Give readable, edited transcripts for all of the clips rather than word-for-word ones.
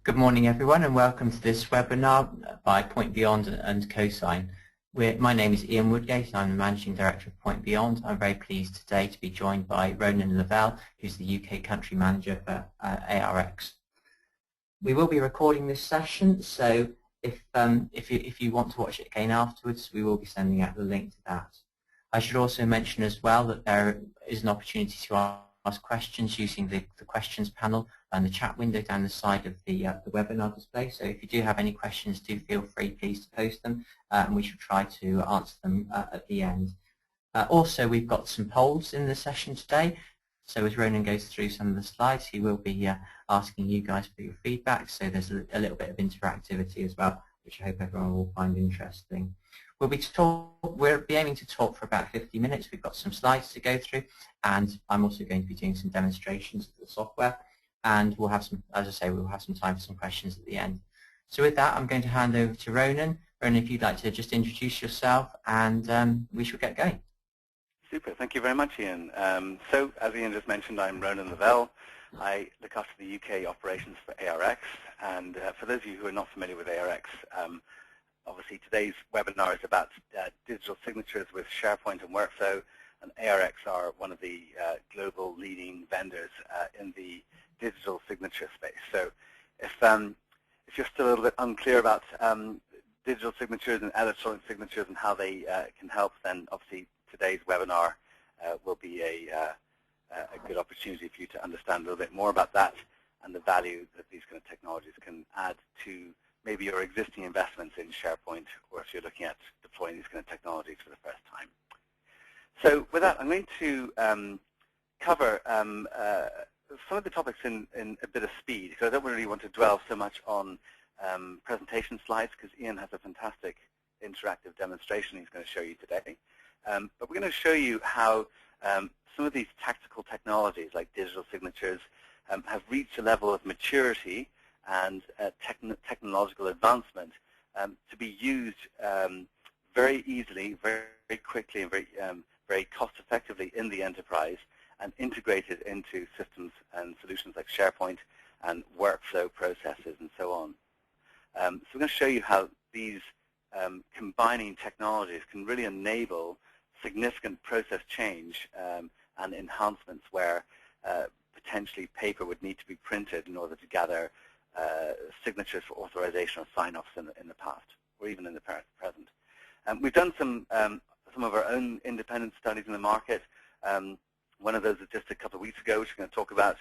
Good morning, everyone, and welcome to this webinar by PointBeyond and CoSign. My name is Ian Woodgate, and I'm the Managing Director of PointBeyond. I'm very pleased today to be joined by Ronan Lavelle, who's the UK Country Manager for ARX. We will be recording this session, so if you want to watch it again afterwards, we will be sending out the link to that. I should also mention as well that there is an opportunity to ask questions using the questions panel and the chat window down the side of the webinar display. So if you do have any questions, do feel free, please, to post them, and we shall try to answer them at the end. Also, we've got some polls in the session today. So as Ronan goes through some of the slides, he will be asking you guys for your feedback. So there's a little bit of interactivity as well, which I hope everyone will find interesting. We'll be aiming to talk for about 50 minutes. We've got some slides to go through, and I'm also going to be doing some demonstrations of the software. And we'll have some, as I say, we'll have some time for some questions at the end. So with that, I'm going to hand over to Ronan. Ronan, if you'd like to just introduce yourself, and we shall get going. Super. Thank you very much, Ian. So, as Ian just mentioned, I'm Ronan Lavelle. I look after the UK operations for ARX. And for those of you who are not familiar with ARX, obviously today's webinar is about digital signatures with SharePoint and Workflow. And ARX are one of the global leading vendors in the digital signature space. So if you're still a little bit unclear about digital signatures and electronic signatures and how they can help, then obviously today's webinar will be a good opportunity for you to understand a little bit more about that and the value that these kind of technologies can add to maybe your existing investments in SharePoint, or if you're looking at deploying these kind of technologies for the first time. So with that, I'm going to cover some of the topics in a bit of speed, because I don't really want to dwell so much on presentation slides, because Ian has a fantastic interactive demonstration he's going to show you today. But we're going to show you how some of these tactical technologies, like digital signatures, have reached a level of maturity and technological advancement to be used very easily, very quickly, and very cost-effectively in the enterprise, and integrated into systems and solutions like SharePoint and workflow processes and so on. So we're going to show you how these combining technologies can really enable significant process change and enhancements where potentially paper would need to be printed in order to gather signatures for authorization or sign-offs in the past, or even in the present. We've done some of our own independent studies in the market. One of those is just a couple of weeks ago, which we're going to talk about.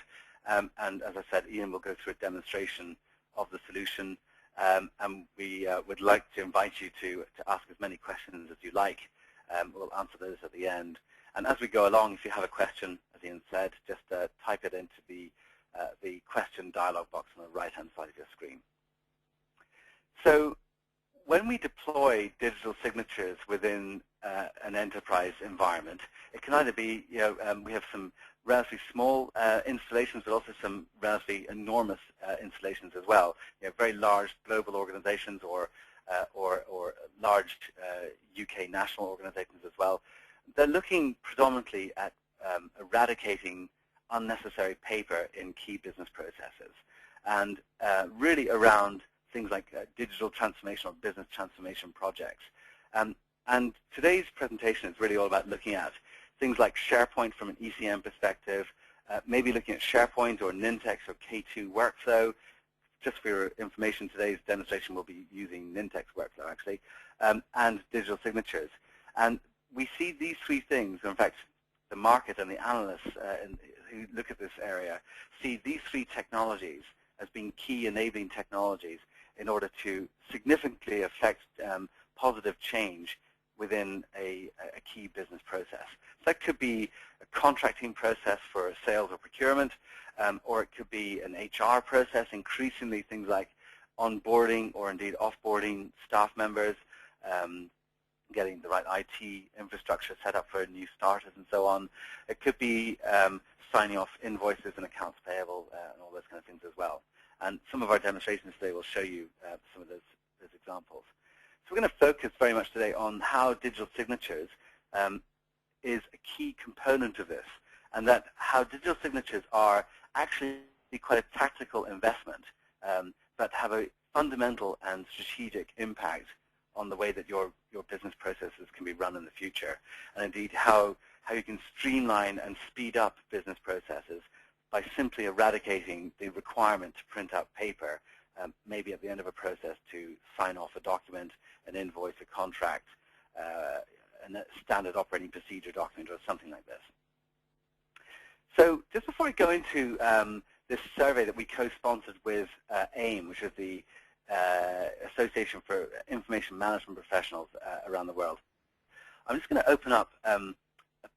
And as I said, Ian will go through a demonstration of the solution. And we would like to invite you to ask as many questions as you like. We'll answer those at the end. And as we go along, if you have a question, as Ian said, just type it into the question dialog box on the right-hand side of your screen. So when we deploy digital signatures within an enterprise environment, it can either be, we have some relatively small installations, but also some relatively enormous installations as well. Very large global organizations or large UK national organizations as well. They're looking predominantly at eradicating unnecessary paper in key business processes, and really around things like digital transformation or business transformation projects. And today's presentation is really all about looking at things like SharePoint from an ECM perspective, maybe looking at SharePoint or Nintex or K2 workflow. Just for your information, today's demonstration will be using Nintex workflow, actually, and digital signatures. And we see these three things, in fact, the market and the analysts who look at this area see these three technologies as being key enabling technologies in order to significantly affect positive change within a key business process. So that could be a contracting process for sales or procurement, or it could be an HR process, increasingly things like onboarding or indeed offboarding staff members, getting the right IT infrastructure set up for new starters and so on. It could be signing off invoices and accounts payable and all those kind of things as well. And some of our demonstrations today will show you some of those examples. So we're going to focus very much today on how digital signatures is a key component of this, and that how digital signatures are actually quite a tactical investment but have a fundamental and strategic impact on the way that your business processes can be run in the future, and indeed how you can streamline and speed up business processes by simply eradicating the requirement to print out paper, maybe at the end of a process to sign off a document, an invoice, a contract, and a standard operating procedure document or something like this. So just before we go into this survey that we co-sponsored with AIM, which is the Association for Information Management Professionals around the world, I'm just going to open up a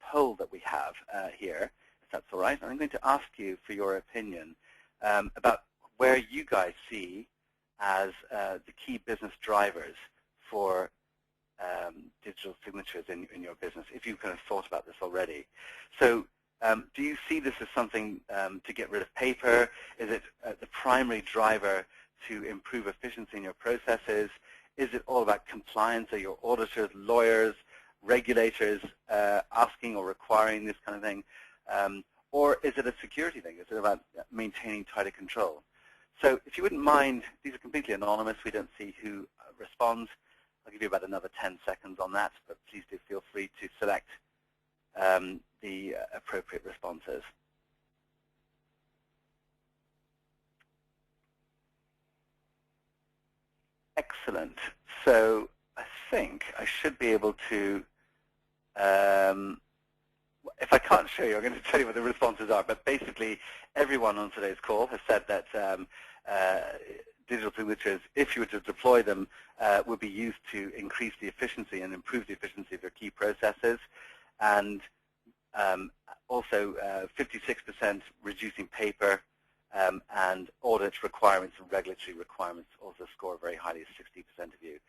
poll that we have here, if that's all right. I'm going to ask you for your opinion about where you guys see as the key business drivers for digital signatures in your business, if you've kind of thought about this already. So do you see this as something to get rid of paper? Is it the primary driver to improve efficiency in your processes? Is it all about compliance? Are your auditors, lawyers, regulators asking or requiring this kind of thing? Or is it a security thing? Is it about maintaining tighter control? So if you wouldn't mind, these are completely anonymous. We don't see who responds. I'll give you about another 10 seconds on that, but please do feel free to select the appropriate responses. Excellent. So I think I should be able to, if I can't show you, I'm going to tell you what the responses are. But basically, everyone on today's call has said that digital signatures, if you were to deploy them, would be used to increase the efficiency and improve the efficiency of your key processes. And also 56% reducing paper, and audit requirements and regulatory requirements also score very highly, 60% of you.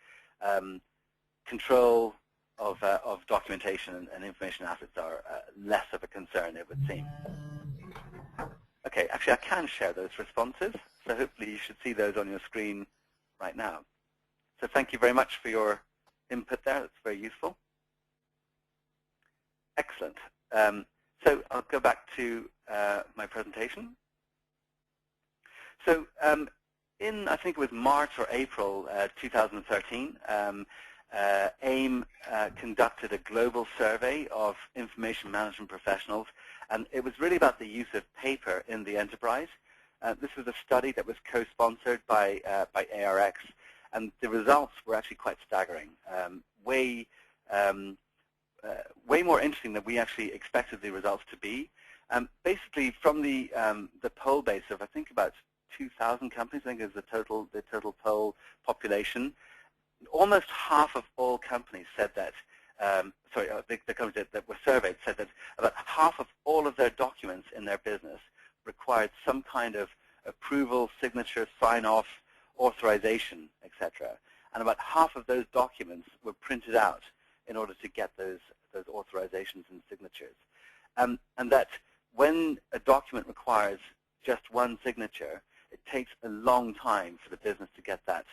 Control of documentation and information assets are less of a concern, it would seem. Okay, actually I can share those responses, so hopefully you should see those on your screen right now. So thank you very much for your input there, that's very useful. Excellent. So I'll go back to my presentation. So in, I think it was March or April 2013, AIM conducted a global survey of information management professionals, and it was really about the use of paper in the enterprise. This was a study that was co-sponsored by ARX, and the results were actually quite staggering, way more interesting than we actually expected the results to be. Basically, from the poll base of I think about 2,000 companies, I think is the total poll population, almost half of all companies said that. The companies that were surveyed said that about half of all of their documents in their business required some kind of approval, signature, sign-off, authorization, etc. And about half of those documents were printed out in order to get those authorizations and signatures. And that when a document requires just one signature, it takes a long time for the business to get that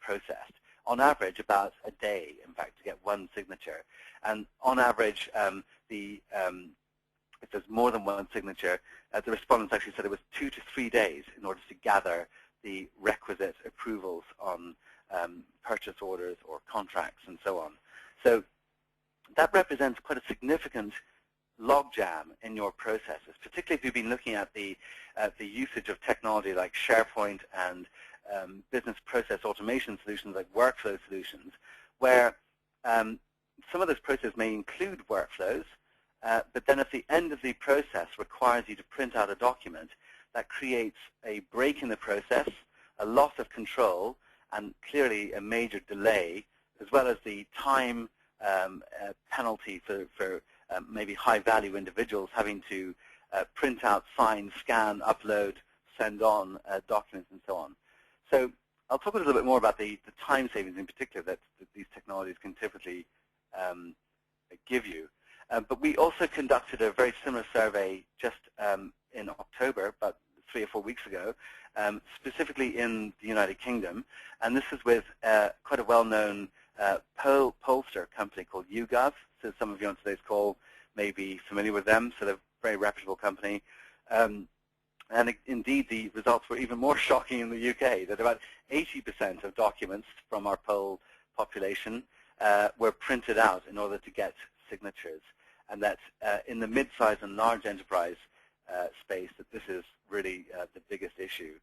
processed. On average, about a day, in fact, to get one signature. And on average, if there's more than one signature, the respondents actually said it was 2 to 3 days in order to gather the requisite approvals on purchase orders or contracts and so on. So that represents quite a significant logjam in your processes, particularly if you've been looking at the usage of technology like SharePoint and business process automation solutions like workflow solutions, where some of those processes may include workflows, but then at the end of the process requires you to print out a document that creates a break in the process, a loss of control, and clearly a major delay, as well as the time penalty for maybe high-value individuals having to print out, sign, scan, upload, send on documents, and so on. So I'll talk a little bit more about the time savings in particular that these technologies can typically give you. But we also conducted a very similar survey just in October, about 3 or 4 weeks ago, specifically in the United Kingdom. And this is with quite a well-known pollster company called YouGov. So some of you on today's call may be familiar with them. So they're a very reputable company. And indeed, the results were even more shocking in the UK, that about 80% of documents from our poll population were printed out in order to get signatures. And that in the mid-size and large enterprise space, that this is really the biggest issue.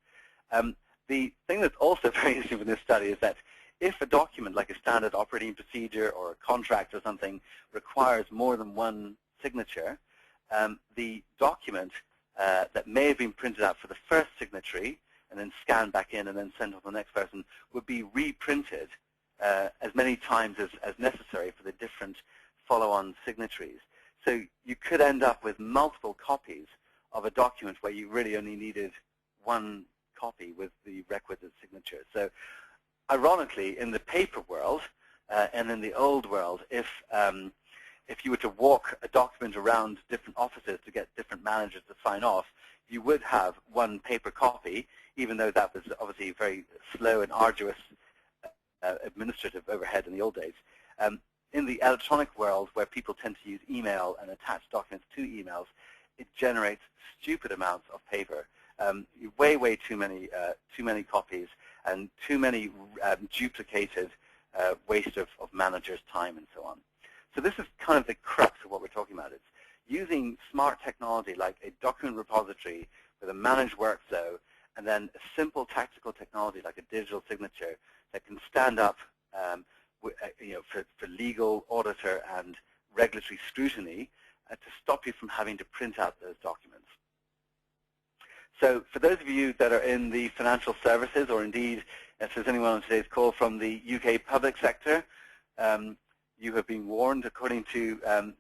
The thing that's also very interesting from this study is that if a document like a standard operating procedure or a contract or something requires more than one signature, the document that may have been printed out for the first signatory and then scanned back in and then sent off to the next person would be reprinted as many times as necessary for the different follow-on signatories. So you could end up with multiple copies of a document where you really only needed one copy with the requisite signature. So ironically, in the paper world and in the old world, if you were to walk a document around different offices to get different managers to sign off, you would have one paper copy, even though that was obviously very slow and arduous administrative overhead in the old days. In the electronic world, where people tend to use email and attach documents to emails, it generates stupid amounts of paper, way too many copies, and too many duplicated waste of managers' time and so on. So this is kind of the crux of what we're talking about. It's using smart technology like a document repository with a managed workflow, and then a simple tactical technology like a digital signature that can stand up for legal, auditor, and regulatory scrutiny to stop you from having to print out those documents. So for those of you that are in the financial services, or indeed, if there's anyone on today's call from the UK public sector, you have been warned, according to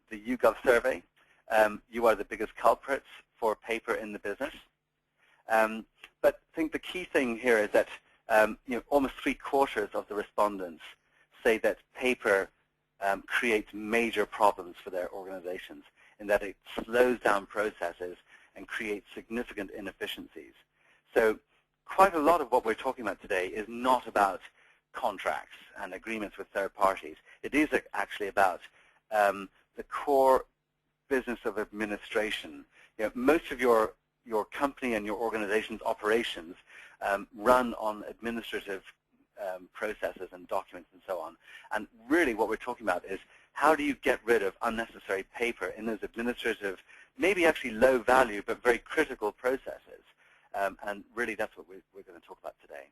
the YouGov survey, you are the biggest culprits for paper in the business. But I think the key thing here is that almost 3/4 of the respondents say that paper creates major problems for their organizations, in that it slows down processes and creates significant inefficiencies. So quite a lot of what we're talking about today is not about contracts and agreements with third parties. It is actually about the core business of administration. Most of your company and your organization's operations run on administrative processes and documents and so on. And really what we're talking about is, how do you get rid of unnecessary paper in those administrative, maybe actually low value, but very critical processes? And really that's what we're going to talk about today.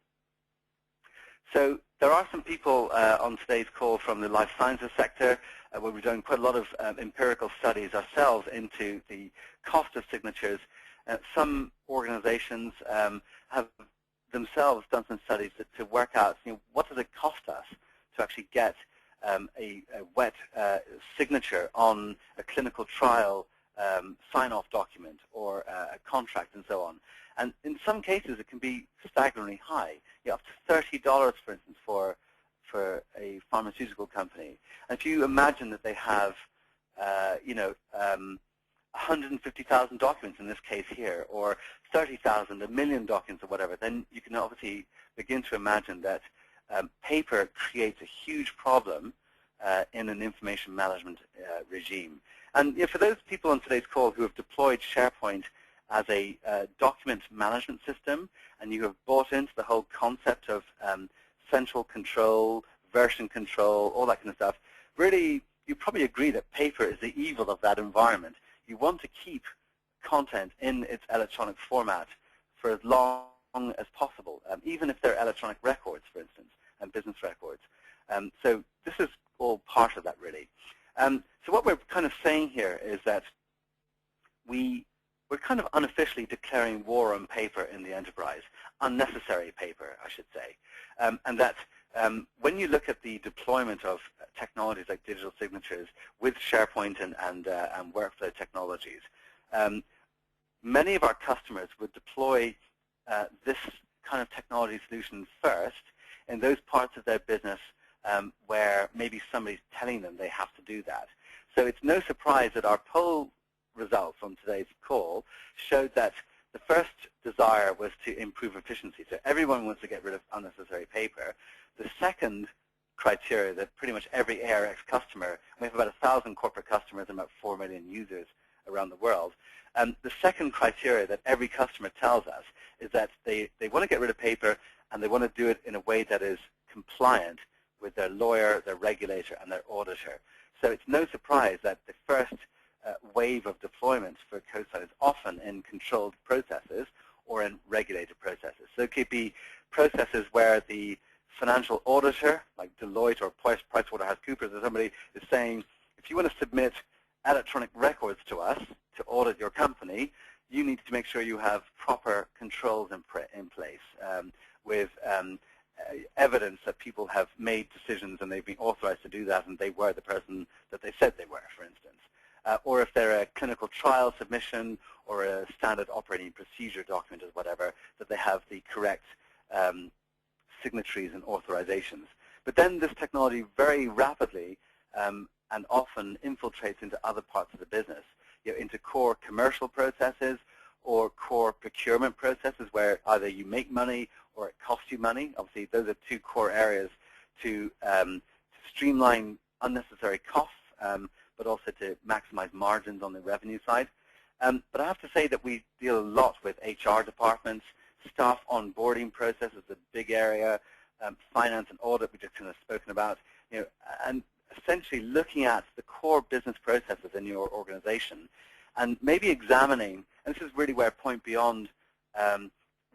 So there are some people on today's call from the life sciences sector, where we've done quite a lot of empirical studies ourselves into the cost of signatures. Some organizations have themselves done some studies to work out, what does it cost us to actually get a wet signature on a clinical trial sign-off document or a contract and so on. And in some cases, it can be staggeringly high, up to $30, for instance, for a pharmaceutical company. And if you imagine that they have, 150,000 documents in this case here, or 30,000, 1 million documents or whatever, then you can obviously begin to imagine that paper creates a huge problem in an information management regime. And for those people on today's call who have deployed SharePoint as a document management system, and you have bought into the whole concept of central control, version control, all that kind of stuff, really you probably agree that paper is the evil of that environment. You want to keep content in its electronic format for as long as possible, even if they're electronic records, for instance, and business records. So this is all part of that, really. So what we're kind of saying here is that we're kind of unofficially declaring war on paper in the enterprise, unnecessary paper, I should say, and that when you look at the deployment of technologies like digital signatures with SharePoint and workflow technologies, many of our customers would deploy this kind of technology solution first in those parts of their business where maybe somebody's telling them they have to do that. So it's no surprise that our poll results on today's call showed that the first desire was to improve efficiency. So everyone wants to get rid of unnecessary paper. The second criteria that pretty much every ARX customer, we have about 1,000 corporate customers and about 4 million users around the world. The second criteria that every customer tells us is that they want to get rid of paper, and they want to do it in a way that is compliant with their lawyer, their regulator, and their auditor. So it's no surprise that the first wave of deployments for CoSign is often in controlled processes or in regulated processes. So it could be processes where the financial auditor, like Deloitte or PricewaterhouseCoopers or somebody, is saying, if you want to submit electronic records to us to audit your company, you need to make sure you have proper controls in place with evidence that people have made decisions and they've been authorized to do that and they were the person that they said they were, for instance. Or if they're a clinical trial submission or a standard operating procedure document or whatever, that they have the correct signatories and authorizations. But then this technology very rapidly and often infiltrates into other parts of the business, into core commercial processes or core procurement processes where either you make money or it costs you money. Obviously, those are two core areas to streamline unnecessary costs, but also to maximize margins on the revenue side. But I have to say that we deal a lot with HR departments, staff onboarding process is a big area, finance and audit, we just kind of spoken about, and essentially looking at the core business processes in your organization and maybe examining, and this is really where PointBeyond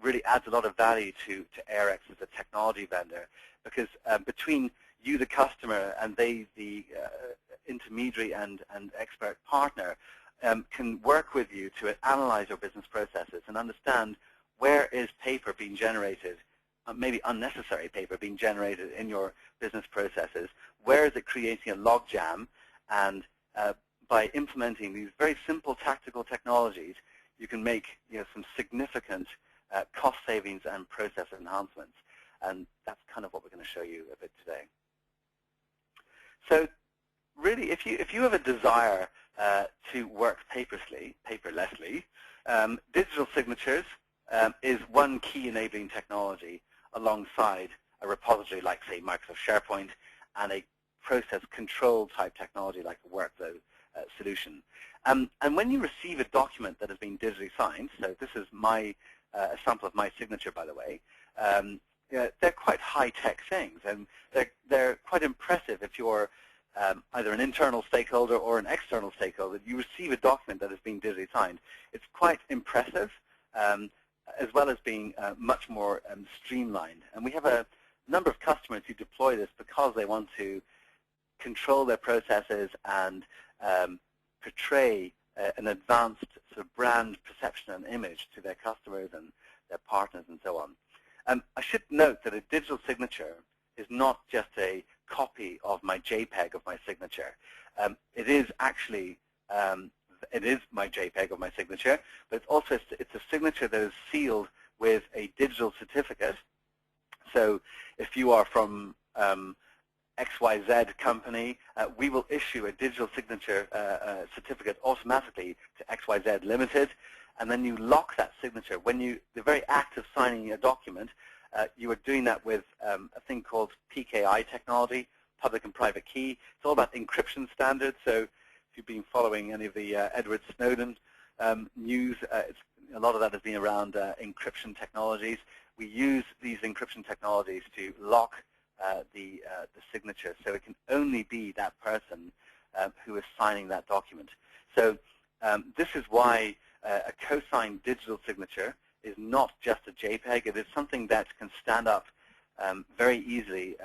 really adds a lot of value to ARX as a technology vendor, because between you, the customer, and they, the intermediary and expert partner, can work with you to analyze your business processes and understand where is paper being generated, maybe unnecessary paper being generated in your business processes, where is it creating a logjam, and by implementing these very simple tactical technologies, you can make some significant cost savings and process enhancements. And that's kind of what we're going to show you a bit today. So really, if you have a desire to work paperlessly, digital signatures is one key enabling technology alongside a repository like, say, Microsoft SharePoint and a process control type technology like a workflow solution. And when you receive a document that has been digitally signed, so this is a sample of my signature, by the way, they're quite high-tech things, and they're quite impressive if you're either an internal stakeholder or an external stakeholder. You receive a document that has been digitally signed. It's quite impressive, as well as being much more streamlined. And we have a number of customers who deploy this because they want to control their processes and portray an advanced sort of brand perception and image to their customers and their partners and so on. I should note that a digital signature is not just a copy of my JPEG of my signature. It is actually my JPEG of my signature, but it's a signature that is sealed with a digital certificate. So if you are from XYZ company, we will issue a digital signature certificate automatically to XYZ Limited, and then you lock that signature. When the very act of signing a document, you are doing that with a thing called PKI technology, public and private key. It's all about encryption standards. So if you've been following any of the Edward Snowden news, a lot of that has been around encryption technologies. We use these encryption technologies to lock the signature, so it can only be that person who is signing that document. So this is why a co-signed digital signature is not just a JPEG. It is something that can stand up very easily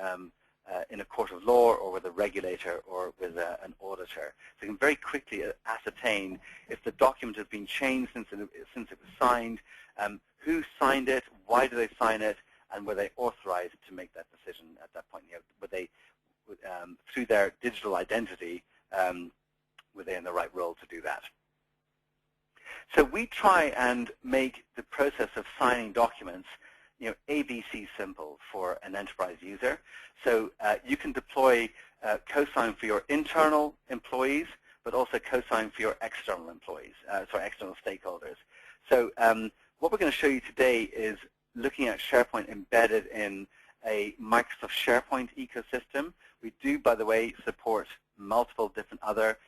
in a court of law or with a regulator or with an auditor. So you can very quickly ascertain if the document has been changed since it was signed, who signed it, why did they sign it, and were they authorized to make that decision at that point? Were they, through their digital identity, were they in the right role to do that? So we try and make the process of signing documents, ABC simple for an enterprise user. So you can deploy CoSign for your internal employees, but also CoSign for your external employees, external stakeholders. So what we're going to show you today is looking at SharePoint embedded in a Microsoft SharePoint ecosystem. We do, by the way, support multiple different other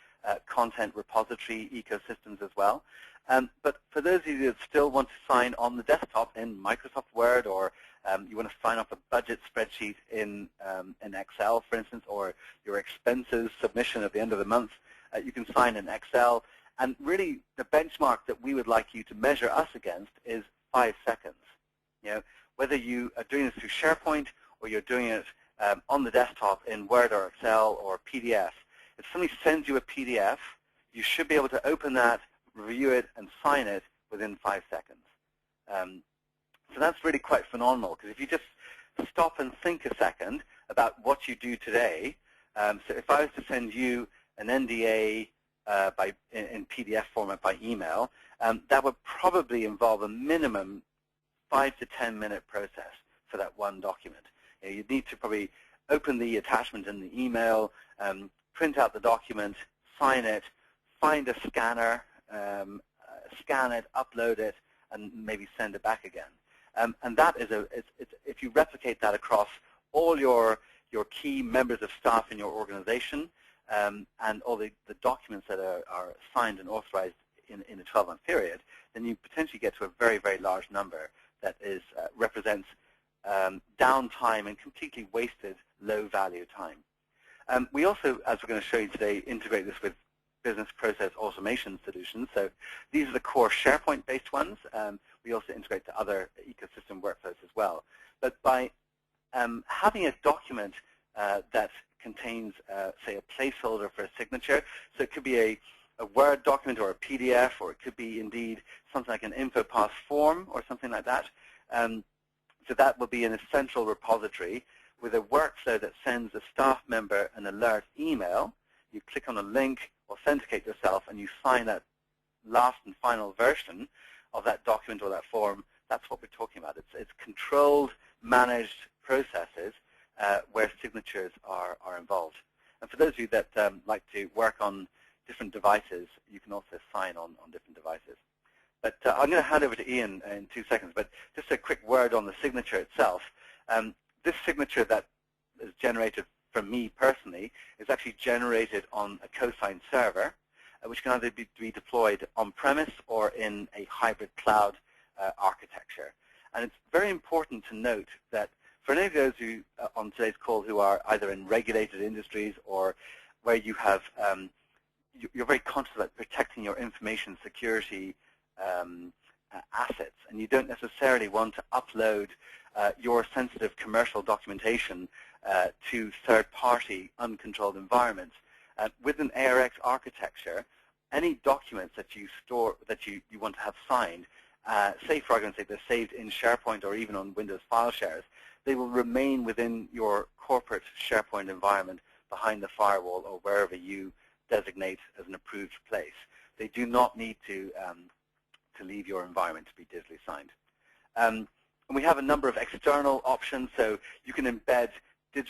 content repository ecosystems as well. But for those of you that still want to sign on the desktop in Microsoft Word, or you want to sign off a budget spreadsheet in Excel, for instance, or your expenses submission at the end of the month, you can sign in Excel. And really, the benchmark that we would like you to measure us against is 5 seconds. Whether you are doing this through SharePoint or you're doing it on the desktop in Word or Excel or PDF, if somebody sends you a PDF, you should be able to open that, review it, and sign it within 5 seconds. So that's really quite phenomenal, because if you just stop and think a second about what you do today, so if I was to send you an NDA in PDF format by email, that would probably involve a minimum 5 to 10 minute process for that one document. You'd need to probably open the attachment in the email, print out the document, sign it, find a scanner, scan it, upload it, and maybe send it back again. And that is if you replicate that across all your key members of staff in your organization, and all the documents that are signed and authorized in a 12-month period, then you potentially get to a very, very large number that represents downtime and completely wasted low-value time. We also, as we're going to show you today, integrate this with business process automation solutions. So these are the core SharePoint-based ones. We also integrate to other ecosystem workflows as well. But by having a document that contains, say, a placeholder for a signature, so it could be a Word document or a PDF, or it could be indeed something like an InfoPass form or something like that. So that will be in a central repository with a workflow that sends a staff member an alert email. You click on a link, authenticate yourself, and you sign that last and final version of that document or that form. That's what we're talking about. It's controlled, managed processes where signatures are involved. And for those of you that like to work on different devices, you can also sign on different devices. But I'm going to hand over to Ian in 2 seconds, but just a quick word on the signature itself. This signature that is generated from me personally is actually generated on a CoSign server, which can either be deployed on-premise or in a hybrid cloud architecture. And it's very important to note that for any of those who on today's call who are either in regulated industries or where you have, you're very conscious about protecting your information security assets, and you don't necessarily want to upload your sensitive commercial documentation to third-party uncontrolled environments. With an ARX architecture, any documents that you store, that you want to have signed, say for argument's sake they're saved in SharePoint or even on Windows file shares, they will remain within your corporate SharePoint environment behind the firewall or wherever you designate as an approved place. They do not need to leave your environment to be digitally signed. And we have a number of external options, so you can embed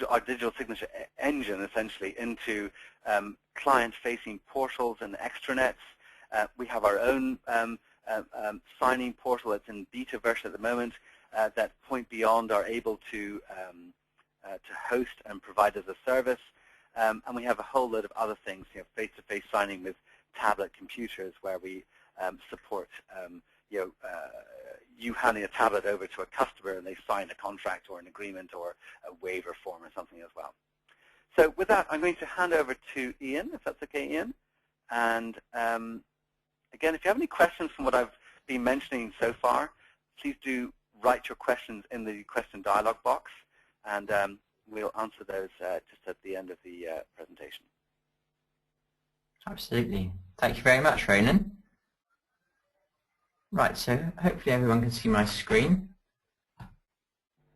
our digital signature engine essentially into client-facing portals and extranets. We have our own signing portal that's in beta version at the moment that PointBeyond are able to host and provide as a service. And we have a whole load of other things, face-to-face signing with tablet computers, where we support you handing a tablet over to a customer and they sign a contract or an agreement or a waiver form or something as well. So with that, I'm going to hand over to Ian, if that's okay, Ian. And again, if you have any questions from what I've been mentioning so far, please do write your questions in the question dialog box, and we'll answer those just at the end of the presentation. Absolutely. Thank you very much, Ronan. Right, so hopefully everyone can see my screen.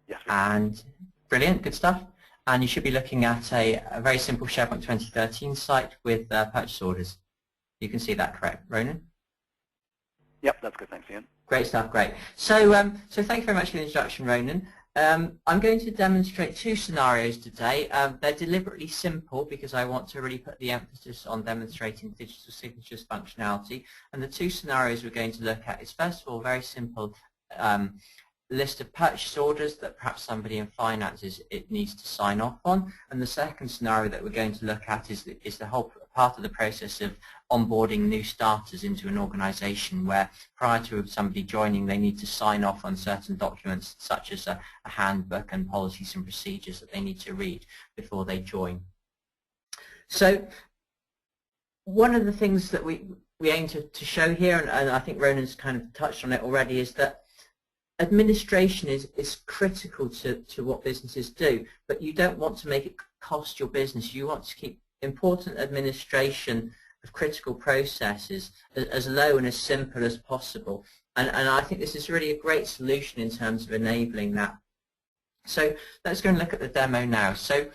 Yes. And brilliant, good stuff. And you should be looking at a very simple SharePoint 2013 site with purchase orders. You can see that, correct, Ronan? Yep, that's good. Thanks, Ian. Great stuff, great. So, so thank you very much for the introduction, Ronan. I'm going to demonstrate two scenarios today. They're deliberately simple because I want to really put the emphasis on demonstrating digital signatures functionality. And the two scenarios we're going to look at is, first of all, very simple list of purchase orders that perhaps somebody in finance needs to sign off on. And the second scenario that we're going to look at is the whole part of the process of onboarding new starters into an organization, where prior to somebody joining they need to sign off on certain documents such as a handbook and policies and procedures that they need to read before they join. So one of the things that we aim to show here, and I think Ronan's kind of touched on it already, is that administration is critical to what businesses do, but you don't want to make it cost your business. You want to keep important administration of critical processes as low and as simple as possible. And I think this is really a great solution in terms of enabling that. So let's go and look at the demo now. So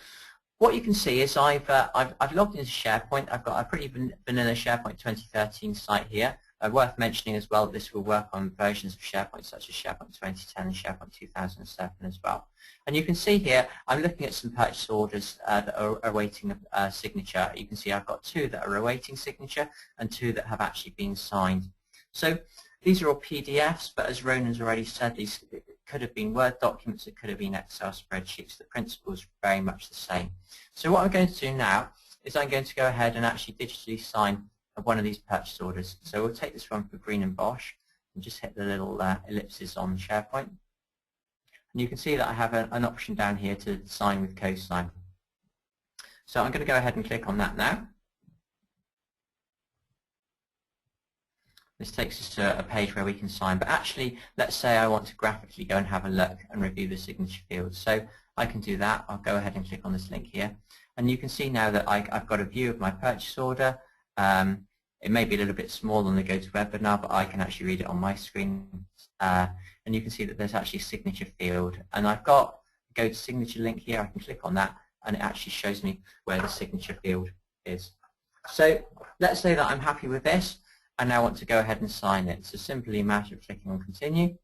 what you can see is I've logged into SharePoint. I've got a pretty vanilla SharePoint 2013 site here. Worth mentioning as well, this will work on versions of SharePoint such as SharePoint 2010 and SharePoint 2007 as well. And you can see here, I'm looking at some purchase orders that are awaiting a signature. You can see I've got 2 that are awaiting signature and 2 that have actually been signed. So these are all PDFs, but as Ronan's already said, these could have been Word documents, it could have been Excel spreadsheets. The principle is very much the same. So what I'm going to do now is I'm going to go ahead and actually digitally sign one of these purchase orders. So we'll take this one for Green and Bosch and just hit the little ellipses on SharePoint. And you can see that I have an option down here to sign with CoSign. So I'm going to go ahead and click on that now. This takes us to a page where we can sign, but actually let's say I want to graphically go and have a look and review the signature fields. So I can do that. I'll go ahead and click on this link here, and you can see now that I've got a view of my purchase order. It may be a little bit small on the GoToWebinar, but I can actually read it on my screen, and you can see that there's actually a signature field, and I've got a Go to Signature link here. I can click on that and it actually shows me where the signature field is. So let's say that I'm happy with this and now want to go ahead and sign it. So simply a matter of clicking on Continue.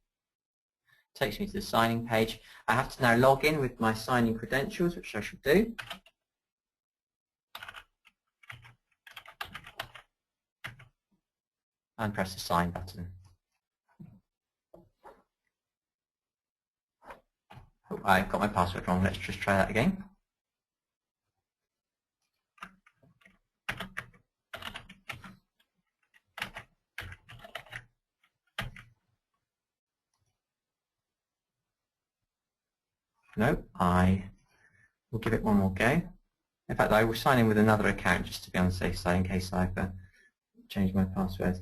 Takes me to the signing page. I have to now log in with my signing credentials, which I shall do. And press the sign button. Oh, I've got my password wrong. Let's just try that again. No, I will give it one more go. In fact, I will sign in with another account just to be on the safe side in case I've changed my password.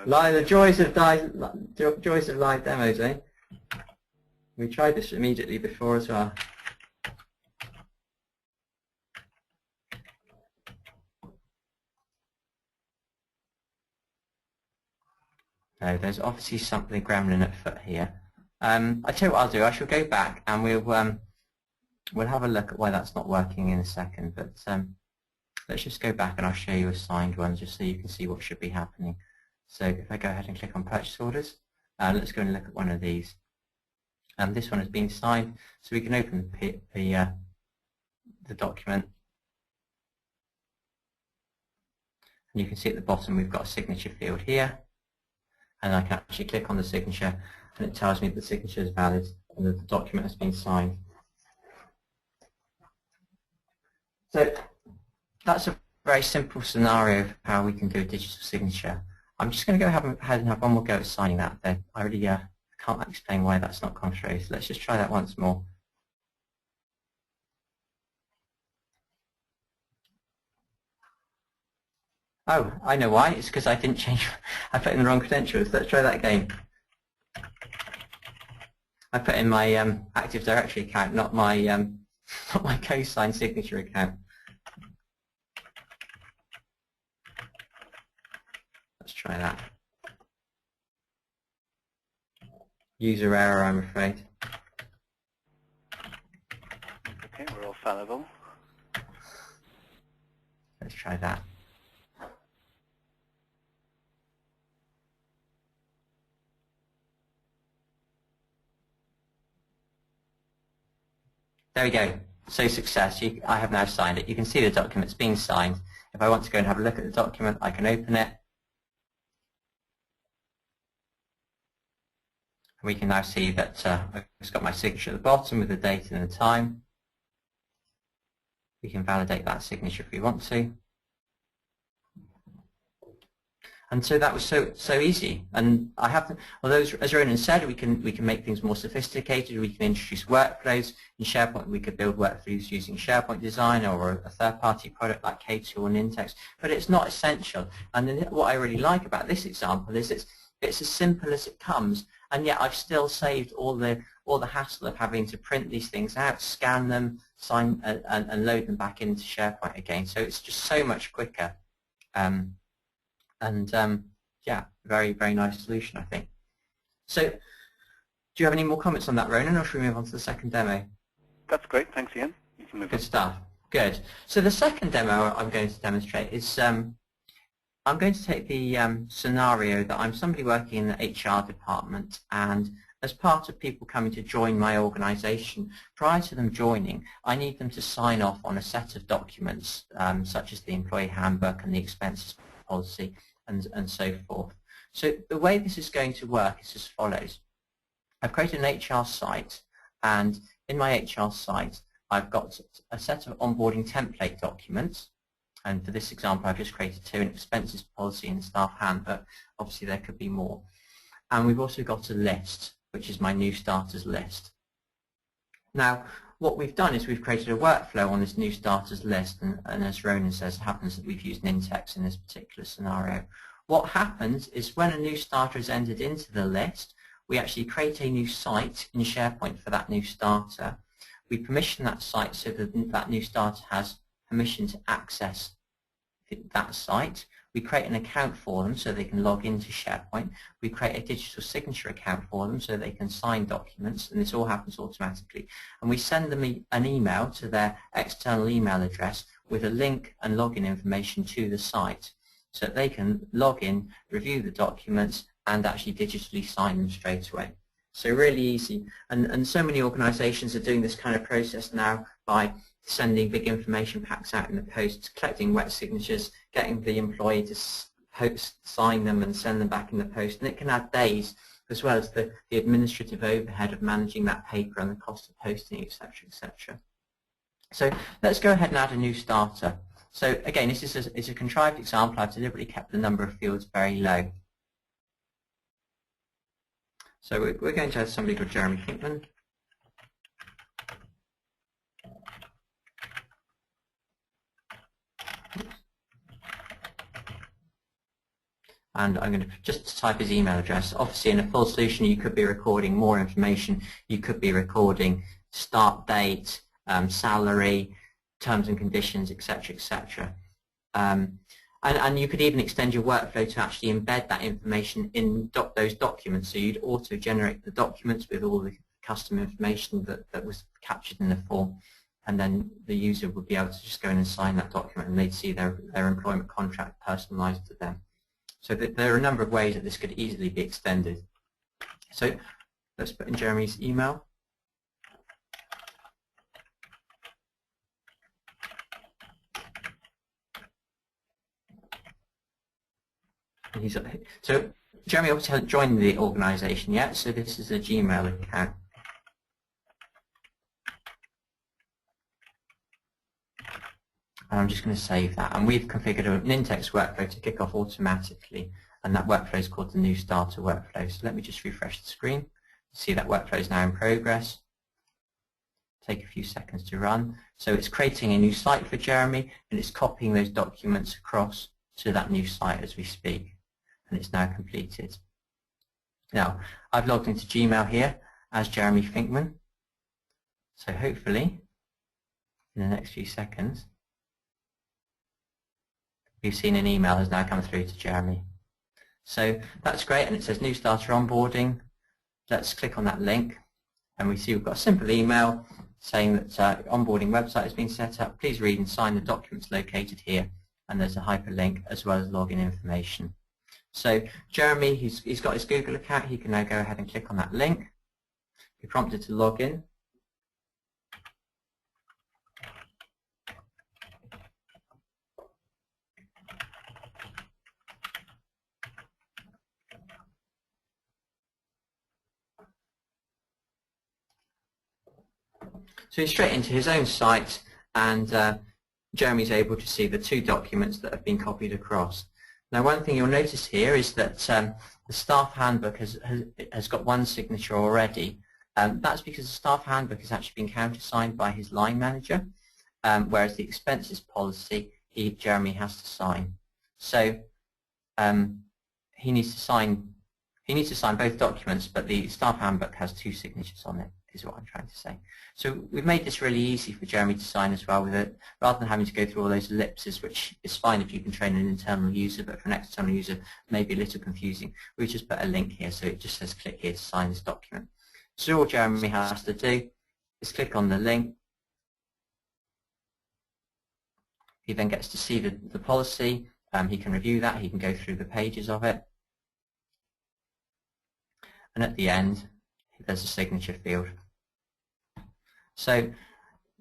The joys of live demos, eh? We tried this immediately before as well. So there's obviously something gremlin at foot here. I tell you what I'll do. I shall go back and we'll have a look at why that's not working in a second. But let's just go back and I'll show you a signed one just so you can see what should be happening. So if I go ahead and click on purchase orders, let's go and look at one of these. This one has been signed, so we can open the document. And you can see at the bottom we've got a signature field here. And I can actually click on the signature and it tells me the signature is valid and that the document has been signed. So that's a very simple scenario of how we can do a digital signature. I'm just going to go ahead and have one more go at signing that. Then I really can't explain why that's not gone through. So let's just try that once more. Oh, I know why. It's because I didn't change. I put in the wrong credentials. Let's try that again. I put in my Active Directory account, not my CoSign signature account. Let's try that. User error, I'm afraid. Okay, we're all fallible. Let's try that. there we go. So success. I have now signed it. You can see the document's being signed. If I want to go and have a look at the document, I can open it. We can now see that I've got my signature at the bottom with the date and the time. We can validate that signature if we want to. And so that was so easy. And I have, although as Ronan said, we can make things more sophisticated. We can introduce workflows in SharePoint. We could build workflows using SharePoint Designer or a third-party product like K2 or Nintex. But it's not essential. And what I really like about this example is it's as simple as it comes. And yet I've still saved all the hassle of having to print these things out, scan them, sign and load them back into SharePoint again. So it's just so much quicker. Yeah, very, very nice solution, I think. So, do you have any more comments on that, Ronan, or should we move on to the second demo? That's great. Thanks, Ian. You can move on. Good stuff. Good. So the second demo I'm going to demonstrate is I'm going to take the scenario that I'm somebody working in the HR department, and as part of people coming to join my organization, prior to them joining, I need them to sign off on a set of documents, such as the employee handbook and the expenses policy and so forth. So the way this is going to work is as follows. I've created an HR site, and in my HR site I've got a set of onboarding template documents, and for this example I've just created two, an expenses policy and staff handbook. Obviously there could be more. And we've also got a list, which is my new starters list. Now what we've done is we've created a workflow on this new starters list, and as Ronan says, it happens that we've used Nintex in this particular scenario. What happens is when a new starter is entered into the list, we actually create a new site in SharePoint for that new starter. We permission that site so that that new starter has permission to access that site. We create an account for them so they can log into SharePoint. We create a digital signature account for them so they can sign documents, and this all happens automatically. And we send them an email to their external email address with a link and login information to the site so that they can log in, review the documents, and actually digitally sign them straight away. So really easy. And so many organizations are doing this kind of process now by sending big information packs out in the post, collecting wet signatures, getting the employee to sign them and send them back in the post. And it can add days, as well as the administrative overhead of managing that paper and the cost of posting, etc., etc. So let's go ahead and add a new starter. So again, this is a contrived example. I've deliberately kept the number of fields very low. So we're going to have somebody called Jeremy Finkman. And I'm going to just type his email address. Obviously, in a full solution, you could be recording more information. You could be recording start date, salary, terms and conditions, etc., etc. And you could even extend your workflow to actually embed that information in those documents. So you'd auto-generate the documents with all the custom information that was captured in the form, and then the user would be able to just go in and sign that document, and they'd see their employment contract personalized to them. So there are a number of ways that this could easily be extended. So let's put in Jeremy's email. So Jeremy obviously hasn't joined the organization yet, so this is a Gmail account. And I'm just going to save that. And we've configured an Nintex workflow to kick off automatically, and that workflow is called the new starter workflow. So let me just refresh the screen. See that workflow is now in progress. Take a few seconds to run. So it's creating a new site for Jeremy, and it's copying those documents across to that new site as we speak. And it's now completed. Now, I've logged into Gmail here as Jeremy Finkman. So hopefully, in the next few seconds, we've seen an email has now come through to Jeremy. So that's great, and it says new starter onboarding. Let's click on that link, and we see we've got a simple email saying that onboarding website has been set up. Please read and sign the documents located here, and there's a hyperlink as well as login information. So Jeremy, he's got his Google account. He can now go ahead and click on that link. Be prompted to log in. So he's straight into his own site, and Jeremy's able to see the two documents that have been copied across. Now, one thing you'll notice here is that the staff handbook has got one signature already. That's because the staff handbook has actually been countersigned by his line manager, whereas the expenses policy, Jeremy has to sign. So he needs to sign both documents, but the staff handbook has two signatures on it, is what I'm trying to say. So we've made this really easy for Jeremy to sign as well, with it, rather than having to go through all those ellipses, which is fine if you can train an internal user, but for an external user it may be a little confusing. We just put a link here, so it just says click here to sign this document. So all Jeremy has to do is click on the link. He then gets to see the policy. He can review that. He can go through the pages of it. And at the end, there's a signature field. So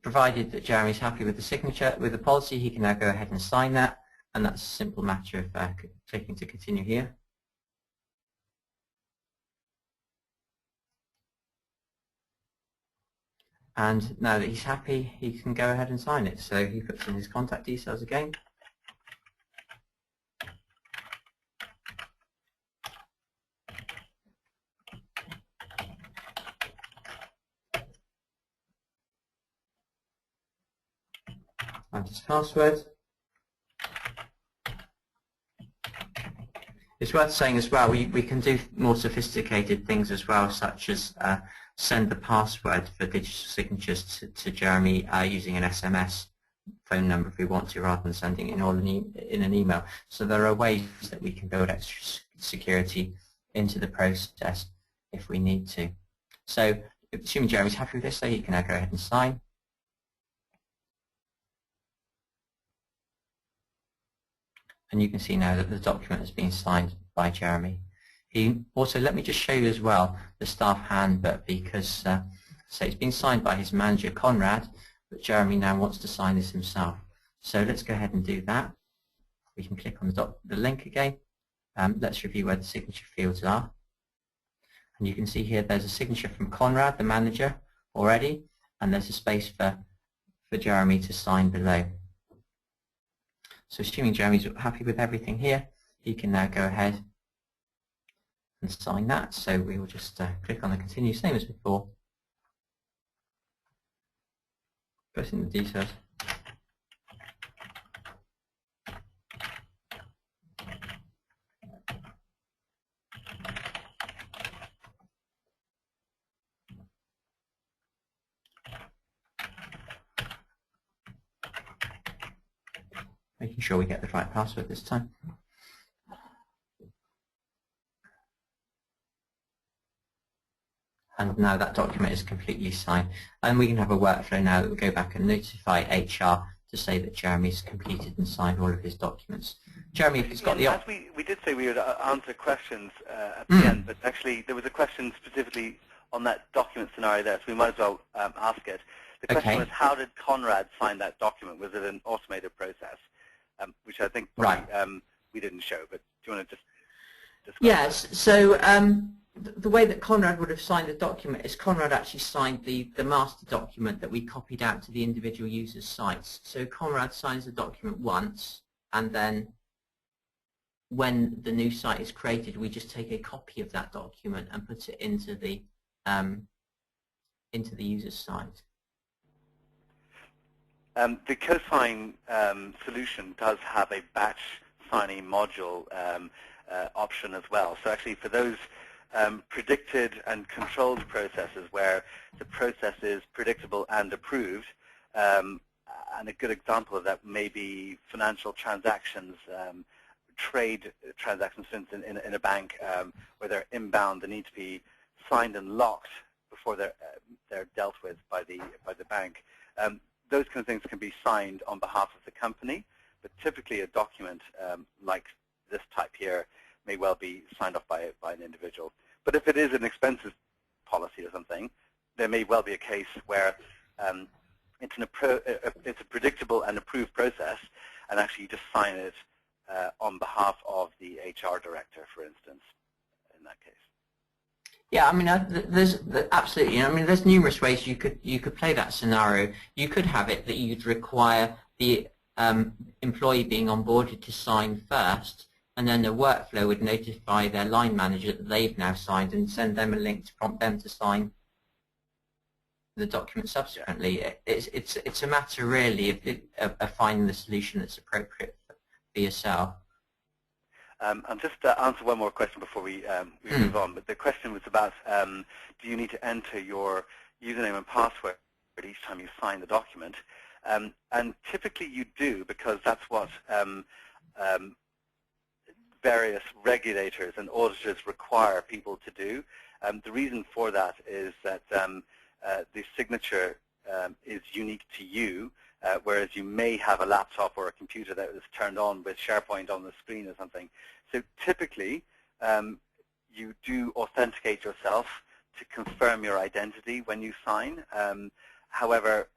provided that Jeremy's happy with the signature, with the policy, he can now go ahead and sign that. And that's a simple matter of clicking to continue here. And now that he's happy, he can go ahead and sign it. So he puts in his contact details again. And his password. It's worth saying as well, we can do more sophisticated things as well, such as send the password for digital signatures to Jeremy using an SMS phone number if we want to, rather than sending it in an email. So there are ways that we can build extra security into the process if we need to. So assuming Jeremy's happy with this, so he can now go ahead and sign. And you can see now that the document has been signed by Jeremy. Also, let me just show you as well the staff handbook, because so it's been signed by his manager, Conrad, but Jeremy now wants to sign this himself. So let's go ahead and do that. We can click on the link again. Let's review where the signature fields are. And you can see here there's a signature from Conrad, the manager, already, and there's a space for Jeremy to sign below. So assuming Jeremy's happy with everything here, he can now go ahead and sign that. So we will just click on the continue, same as before. Put in the details. Making sure we get the right password this time. And now that document is completely signed. And we can have a workflow now that will go back and notify HR to say that Jeremy's completed and signed all of his documents. Jeremy, if he's got the... As we did say we would answer questions at the end, but actually there was a question specifically on that document scenario there, so we might as well ask it. The question was, how did Conrad sign that document? Was it an automated process? Which I think probably, we didn't show, but do you want to just describe Yes, that? So the way that Conrad would have signed the document is Conrad actually signed the master document that we copied out to the individual users' sites. So Conrad signs the document once, and then when the new site is created, we just take a copy of that document and put it into the user's site. The CoSign solution does have a batch signing module option as well. So actually for those predicted and controlled processes where the process is predictable and approved, and a good example of that may be financial transactions, trade transactions, for instance, in a bank where they're inbound, they need to be signed and locked before they're dealt with by the bank. Those kind of things can be signed on behalf of the company, but typically a document like this type here may well be signed off by an individual. But if it is an expenses policy or something, there may well be a case where it's a predictable and approved process, and actually you just sign it on behalf of the HR director, for instance, in that case. Yeah, I mean, absolutely. I mean, there's numerous ways you could play that scenario. You could have it that you'd require the employee being onboarded to sign first, and then the workflow would notify their line manager that they've now signed and send them a link to prompt them to sign the document subsequently. Yeah. It's a matter really of finding the solution that's appropriate for yourself. I'll just answer one more question before we move on. But the question was about, do you need to enter your username and password each time you sign the document? And typically you do, because that's what various regulators and auditors require people to do. The reason for that is that the signature is unique to you, whereas you may have a laptop or a computer that is turned on with SharePoint on the screen or something. So typically, you do authenticate yourself to confirm your identity when you sign. However,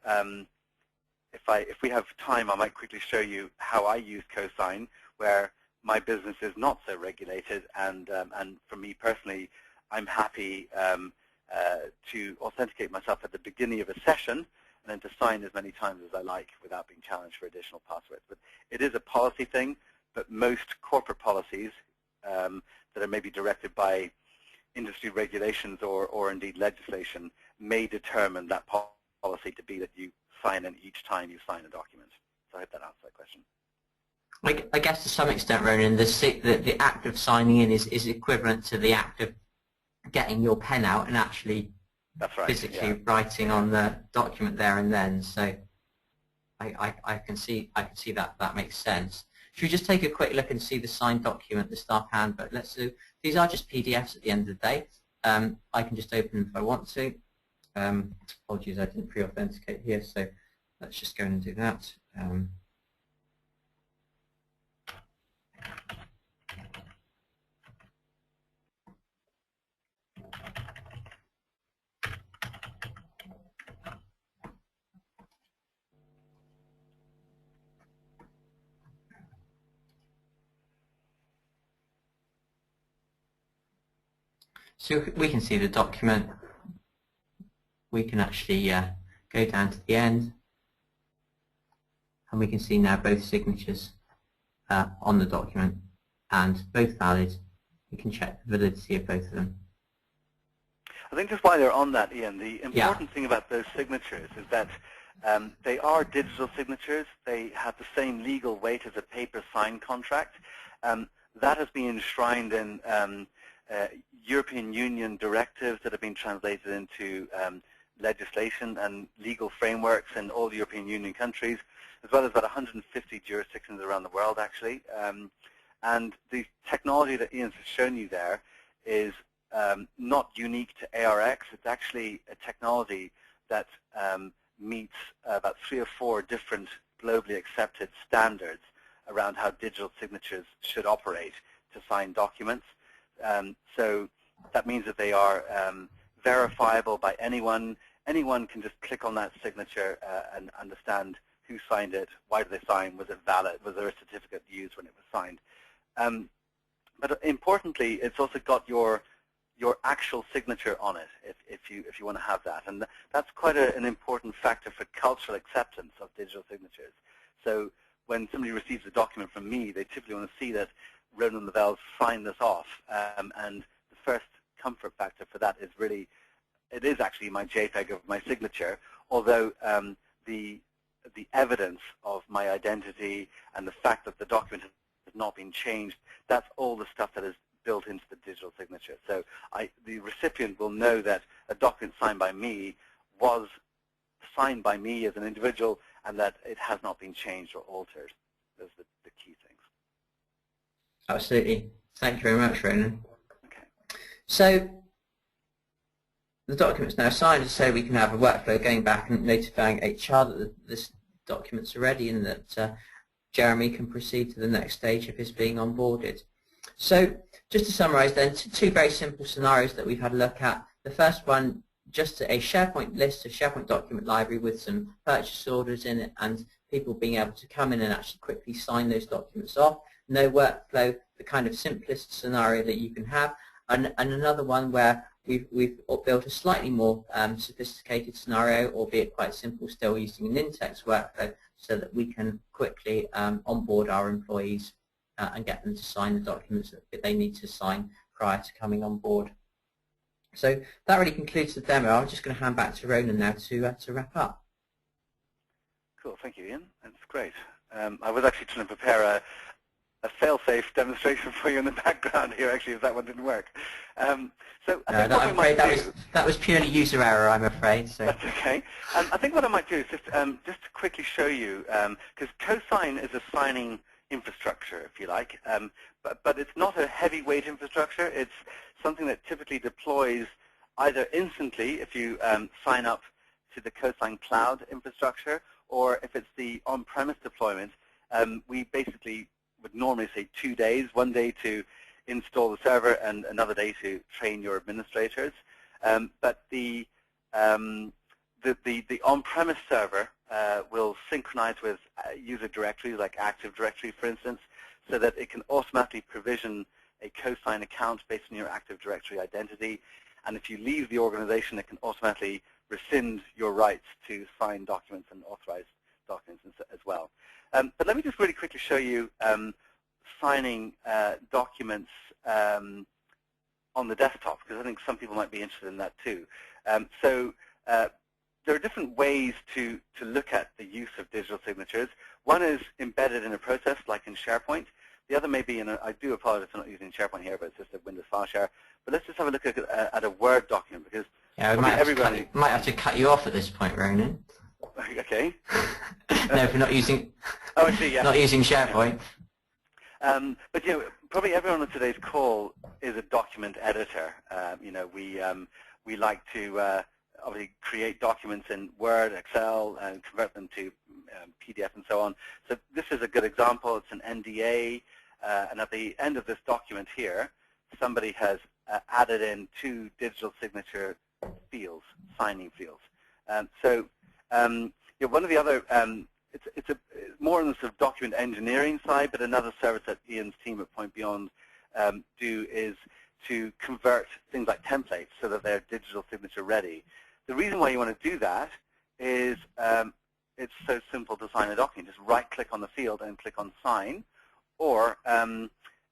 if we have time, I might quickly show you how I use CoSign, where my business is not so regulated, and for me personally, I'm happy to authenticate myself at the beginning of a session, and then to sign as many times as I like without being challenged for additional passwords. But it is a policy thing, but most corporate policies that are maybe directed by industry regulations or indeed legislation may determine that policy to be that you sign in each time you sign a document. So I hope that answers that question. I guess to some extent, Ronan, the act of signing in is equivalent to the act of getting your pen out and actually physically writing on the document there and then. So I can see that makes sense. Should we just take a quick look and see the signed document, the staff handbook? Let's do. These are just PDFs at the end of the day. I can just open them if I want to. Apologies, I didn't pre-authenticate here, so let's just go and do that. So we can see the document. We can actually go down to the end, and we can see now both signatures on the document, and both valid. We can check the validity of both of them. I think just while you're on that, Ian, the important thing about those signatures is that they are digital signatures. They have the same legal weight as a paper signed contract. That has been enshrined in European Union directives that have been translated into legislation and legal frameworks in all the European Union countries, as well as about 150 jurisdictions around the world, actually. And the technology that Ian's shown you there is not unique to ARX. It's actually a technology that meets about 3 or 4 different globally accepted standards around how digital signatures should operate to sign documents. So that means that they are verifiable by anyone. Anyone can just click on that signature and understand who signed it, why did they sign, was it valid, was there a certificate used when it was signed. But importantly, it's also got your actual signature on it if you want to have that. And that's quite an important factor for cultural acceptance of digital signatures. So when somebody receives a document from me, they typically want to see that Ronan Lavelle signed this off. And the first comfort factor for that is really, it is actually my JPEG of my signature, although the evidence of my identity and the fact that the document has not been changed, that's all the stuff that is built into the digital signature. So the recipient will know that a document signed by me was signed by me as an individual and that it has not been changed or altered. Those are the key things. Absolutely. Thank you very much, Ronan. Okay. So the document's now signed, so we can have a workflow going back and notifying HR that this document's ready and that Jeremy can proceed to the next stage of his being onboarded. So just to summarize then, 2 very simple scenarios that we've had a look at. The first one, just a SharePoint list, a SharePoint document library with some purchase orders in it and people being able to come in and actually quickly sign those documents off. No workflow, the kind of simplest scenario that you can have. And another one where we've built a slightly more sophisticated scenario, albeit quite simple still, using an in-text workflow so that we can quickly onboard our employees and get them to sign the documents that they need to sign prior to coming on board. So that really concludes the demo. I'm just going to hand back to Ronan now to wrap up. Cool, thank you, Ian. That's great. I was actually trying to prepare a fail-safe demonstration for you in the background here, actually, if that one didn't work. So I think I'm afraid that was purely user error, I'm afraid. So. That's okay. I think what I might do is just to quickly show you, because CoSign is a signing infrastructure, if you like, but it's not a heavyweight infrastructure. It's something that typically deploys either instantly if you sign up to the CoSign cloud infrastructure, or if it's the on-premise deployment, we basically would normally say 2 days, 1 day to install the server and another day to train your administrators. But the on-premise server will synchronize with user directories like Active Directory, for instance, so that it can automatically provision a CoSign account based on your Active Directory identity. And if you leave the organization, it can automatically rescind your rights to sign documents and authorize documents as well. But let me just really quickly show you signing documents on the desktop, because I think some people might be interested in that too. There are different ways to look at the use of digital signatures. One is embedded in a process, like in SharePoint. The other may be in I do apologize for not using SharePoint here, but it's just a Windows file share. But let's just have a look at a Word document, because yeah, we might have to cut you off at this point, Ronan. Okay. No, if you're not using. Oh, I see. Yeah. Not using SharePoint. But you know, probably everyone on today's call is a document editor. You know, we like to obviously create documents in Word, Excel, and convert them to PDF and so on. So this is a good example. It's an NDA, and at the end of this document here, somebody has added in 2 digital signature fields, signing fields. You know, one of the other, it's more on the sort of document engineering side, but another service that Ian's team at PointBeyond do is to convert things like templates so that they're digital signature ready. The reason why you want to do that is it's so simple to sign a document. Just right-click on the field and click on Sign, or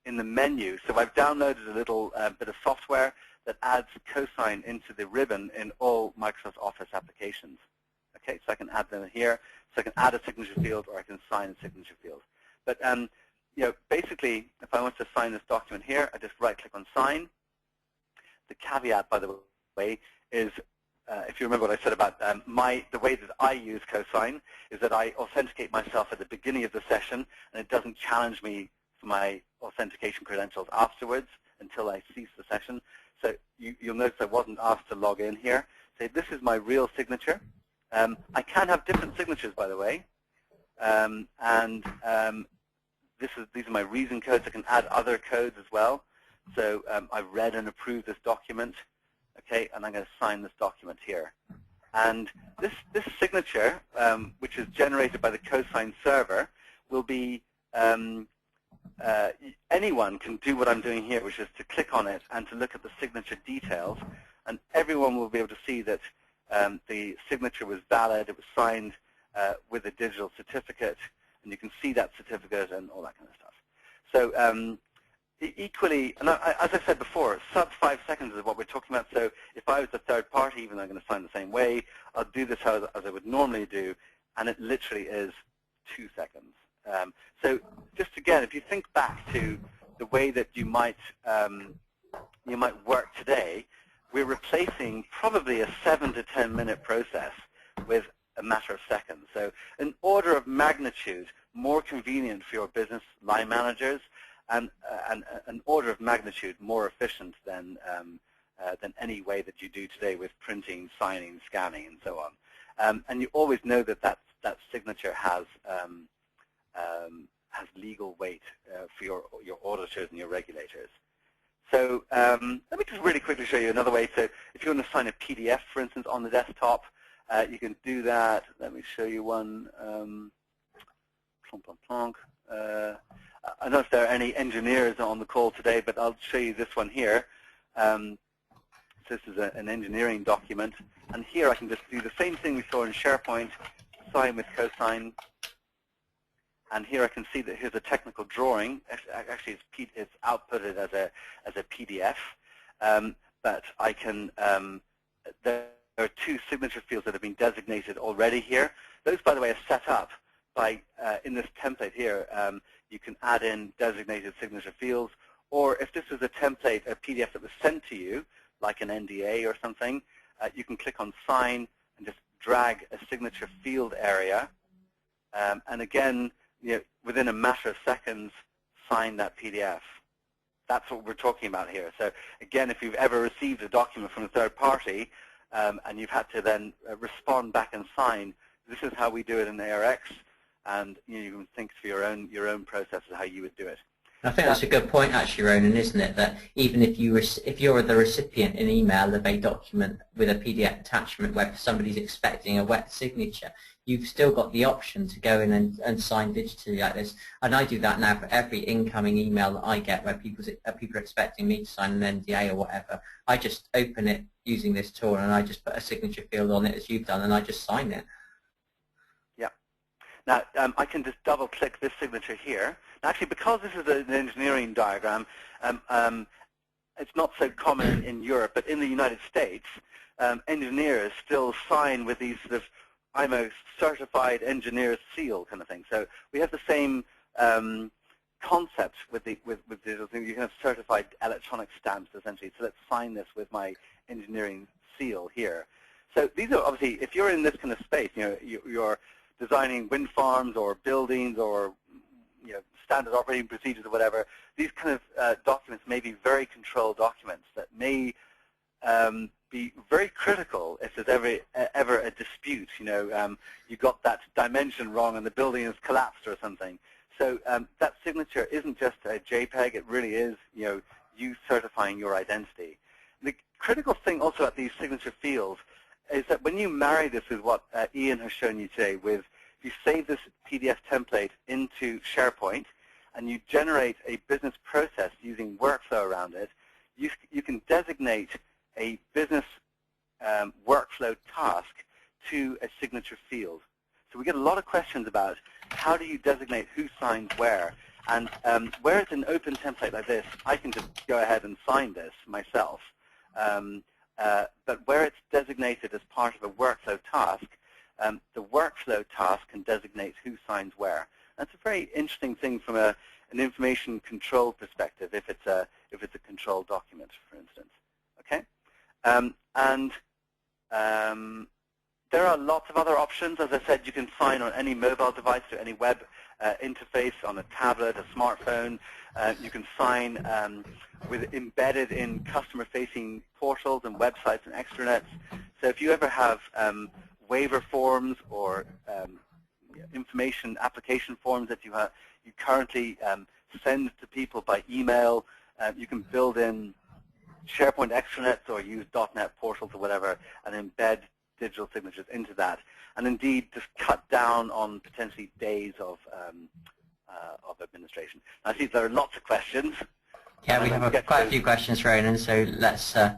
in the menu. So I've downloaded a little bit of software that adds CoSign into the ribbon in all Microsoft Office applications. Okay, so I can add them here. So I can add a signature field, or I can sign a signature field. But you know, basically, if I want to sign this document here, I just right-click on Sign. The caveat, by the way, is if you remember what I said about the way that I use CoSign is that I authenticate myself at the beginning of the session, and it doesn't challenge me for my authentication credentials afterwards until I cease the session. So you'll notice I wasn't asked to log in here. So this is my real signature. I can have different signatures, by the way, these are my reason codes. I can add other codes as well. So I've read and approved this document, okay, and I'm going to sign this document here. And this signature, which is generated by the CoSign server, will be anyone can do what I'm doing here, which is to click on it and to look at the signature details, and everyone will be able to see that the signature was valid, it was signed with a digital certificate, and you can see that certificate and all that kind of stuff. So equally, and as I said before, sub 5 seconds is what we're talking about. So if I was a third party, even though I'm going to sign the same way, I'll do this as I would normally do, and it literally is 2 seconds. So just again, if you think back to the way that you might work today, we're replacing probably a 7 to 10 minute process with a matter of seconds. So an order of magnitude more convenient for your business line managers, and an order of magnitude more efficient than any way that you do today with printing, signing, scanning, and so on. And you always know that that signature has legal weight for your auditors and your regulators. So let me just really quickly show you another way. So if you want to sign a PDF, for instance, on the desktop, you can do that. Let me show you one. Plonk, plonk, plonk. I don't know if there are any engineers on the call today, but I'll show you this one here. So this is an engineering document. And here I can just do the same thing we saw in SharePoint, sign with CoSign. And here I can see that here's a technical drawing. Actually, it's outputted as a PDF. But I can, there are two signature fields that have been designated already here. Those, by the way, are set up by, in this template here, you can add in designated signature fields. Or if this was a template, a PDF that was sent to you, like an NDA or something, you can click on Sign and just drag a signature field area. And again, within a matter of seconds, sign that PDF. That's what we're talking about here. So again, if you've ever received a document from a third party and you've had to then respond back and sign, this is how we do it in ARX, and you can think for your own process of how you would do it. I think that's a good point, actually, Ronan, isn't it? That even if you're the recipient in email of a document with a PDF attachment where somebody's expecting a wet signature, you've still got the option to go in and sign digitally like this. And I do that now for every incoming email that I get where people are expecting me to sign an NDA or whatever. I just open it using this tool and I just put a signature field on it as you've done, and I just sign it. Yeah. Now, I can just double-click this signature here. Actually, because this is an engineering diagram, it's not so common in Europe, but in the United States, engineers still sign with these sort of, I'm a certified engineer seal kind of thing. So we have the same concept with digital things. You can have certified electronic stamps, essentially. So let's sign this with my engineering seal here. So these are obviously, if you're in this kind of space, you're designing wind farms or buildings or standard operating procedures or whatever, these kind of documents may be very controlled documents that may be very critical if there's ever a dispute. You got that dimension wrong and the building has collapsed or something. So that signature isn't just a JPEG, it really is you certifying your identity. The critical thing also at these signature fields is that when you marry this with what Ian has shown you today, with if you save this PDF template into SharePoint and you generate a business process using workflow around it, you can designate a business workflow task to a signature field. So we get a lot of questions about how do you designate who signs where. And where it's an open template like this, I can just go ahead and sign this myself. But where it's designated as part of a workflow task, the workflow task can designate who signs where. That's a very interesting thing from an information control perspective, if it's a controlled document, for instance. Okay, there are lots of other options. As I said, you can sign on any mobile device to any web interface, on a tablet, a smartphone. You can sign embedded in customer-facing portals and websites and extranets. So if you ever have waiver forms or information application forms that you currently send to people by email, you can build in SharePoint extranets or use .NET portals or whatever and embed digital signatures into that, and indeed just cut down on potentially days of administration. I see there are lots of questions. Yeah, we have quite a few questions, Ronan, so let's, I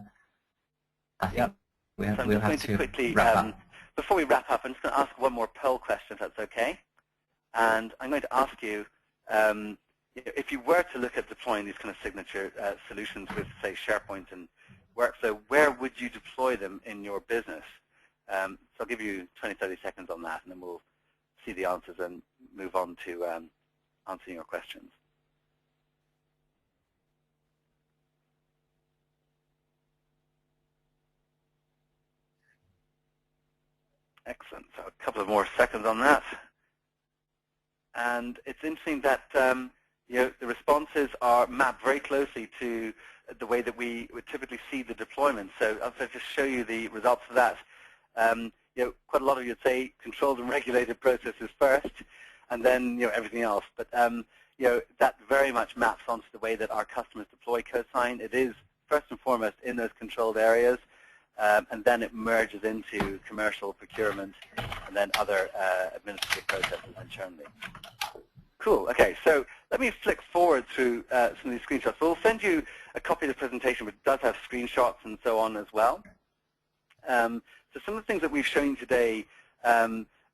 think we'll have to quickly wrap up. Before we wrap up, I'm just going to ask one more poll question, if that's okay. And I'm going to ask you, if you were to look at deploying these kind of signature solutions with, say, SharePoint and Workflow, where would you deploy them in your business? So I'll give you 20, 30 seconds on that, and then we'll see the answers and move on to answering your questions. Excellent. So a couple of more seconds on that. And it's interesting that the responses are mapped very closely to the way that we would typically see the deployment. So I'll just show you the results of that. Quite a lot of you would say controlled and regulated processes first, and then everything else. But that very much maps onto the way that our customers deploy CoSign. It is first and foremost in those controlled areas, and then it merges into commercial procurement and then other administrative processes internally. Cool. Okay, so let me flick forward through some of these screenshots. So we'll send you a copy of the presentation, which does have screenshots and so on as well. So some of the things that we've shown today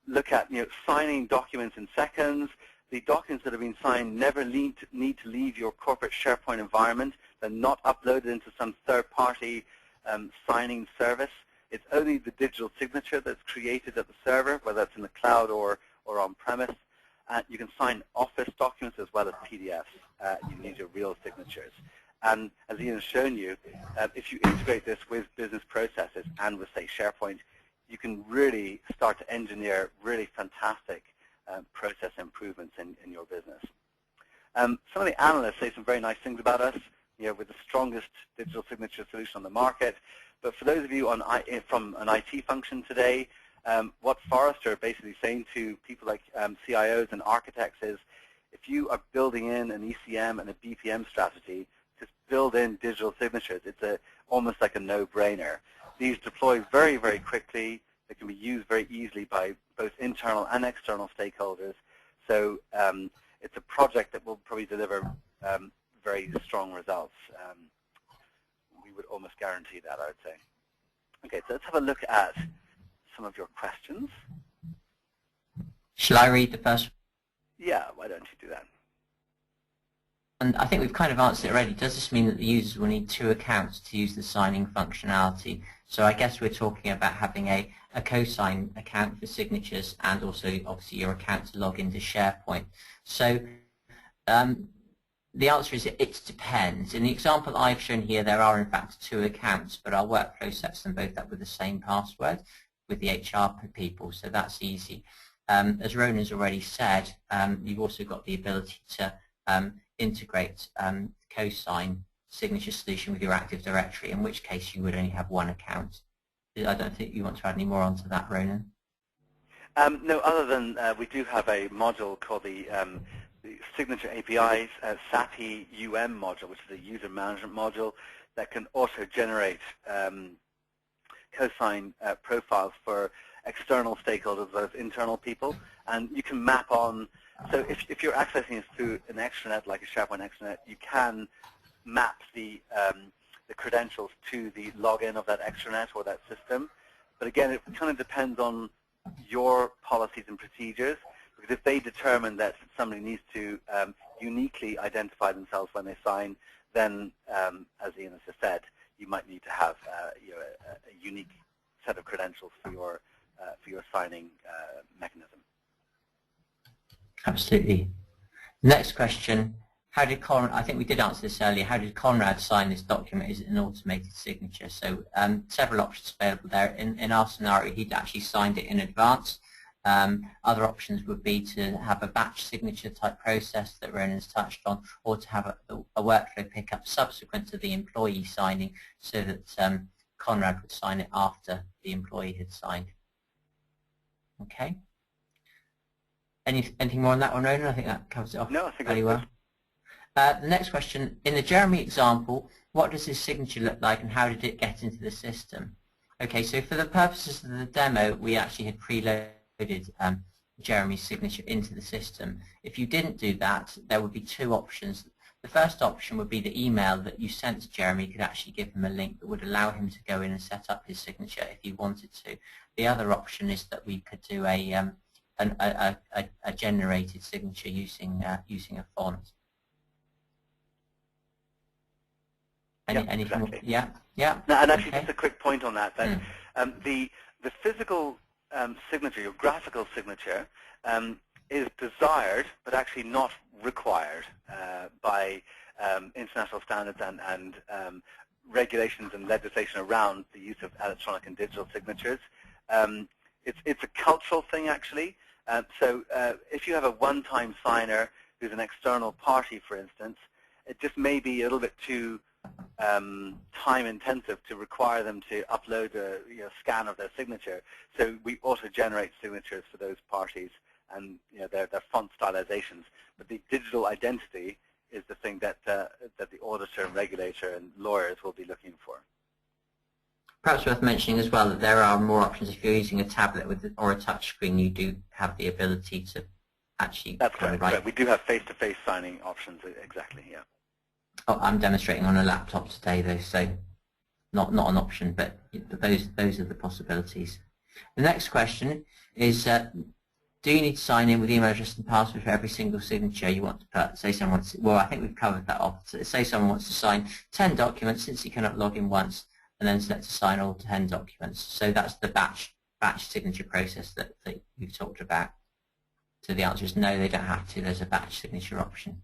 look at signing documents in seconds. The documents that have been signed never need to leave your corporate SharePoint environment. They're not uploaded into some third-party signing service. It's only the digital signature that's created at the server, whether it's in the cloud or on-premise. You can sign Office documents as well as PDFs. You need your real signatures. And as Ian has shown you, if you integrate this with business processes and with, say, SharePoint, you can really start to engineer really fantastic process improvements in your business. Some of the analysts say some very nice things about us, with the strongest digital signature solution on the market. But for those of you from an IT function today, what Forrester are basically saying to people like CIOs and architects is, if you are building in an ECM and a BPM strategy, just build in digital signatures. It's almost like a no-brainer. These deploy very, very quickly. They can be used very easily by both internal and external stakeholders. So it's a project that will probably deliver very strong results. We would almost guarantee that, I would say. Okay, so let's have a look at some of your questions. Shall I read the first one? Yeah, why don't you do that? And I think we've kind of answered it already. Does this mean that the users will need 2 accounts to use the signing functionality? So I guess we're talking about having a CoSign account for signatures and also obviously your account to log into SharePoint. So the answer is it depends. In the example I've shown here, there are in fact 2 accounts, but our workflow sets them both up with the same password with the HR people, so that's easy. As Ronan's already said, you've also got the ability to integrate CoSign signature solution with your Active Directory, in which case you would only have 1 account. I don't think you want to add any more onto that, Ronan. No, other than we do have a module called the Signature APIs SAPI module, which is a user management module that can also generate CoSign profiles for external stakeholders, those internal people, and you can map on. So if you're accessing this through an extranet, like a SharePoint extranet, you can map the credentials to the login of that extranet or that system. But again, it kind of depends on your policies and procedures, because if they determine that somebody needs to uniquely identify themselves when they sign, then, as Ian has just said, you might need to have a unique set of credentials for your signing mechanism. Absolutely. Next question. How did Conrad, I think we did answer this earlier, how did Conrad sign this document? Is it an automated signature? So several options available there. In our scenario, he'd actually signed it in advance. Other options would be to have a batch signature type process that Ronan's touched on, or to have a workflow pickup subsequent to the employee signing, so that Conrad would sign it after the employee had signed. Okay. Anything more on that one, Ronan? I think that covers it off very well. The next question, in the Jeremy example, what does his signature look like and how did it get into the system? Okay, so for the purposes of the demo, we actually had preloaded Jeremy's signature into the system. If you didn't do that, there would be 2 options. The first option would be the email that you sent to Jeremy could actually give him a link that would allow him to go in and set up his signature if he wanted to. The other option is that we could do a generated signature using a font. Anything? Exactly. Yeah. No, and actually, just a quick point on that. The physical signature, your graphical signature, is desired, but actually not required by international standards and regulations and legislation around the use of electronic and digital signatures. It's a cultural thing, actually. So if you have a one-time signer who's an external party, for instance, it just may be a little bit too time-intensive to require them to upload a scan of their signature. So we also generate signatures for those parties, and their font stylizations. But the digital identity is the thing that the auditor and regulator and lawyers will be looking for. Perhaps worth mentioning as well that there are more options. If you're using a tablet or a touch screen, you do have the ability to actually That's kind of correct. We do have face-to-face signing options, exactly, yeah. Oh, I'm demonstrating on a laptop today, though, so not an option, but those are the possibilities. The next question is, do you need to sign in with email address and password for every single signature you want to put? Say someone wants to, well, I think we've covered that off. So say someone wants to sign 10 documents, since you cannot log in once, and then select to sign all 10 documents. So that's the batch signature process that we've talked about. So the answer is no, they don't have to. There's a batch signature option.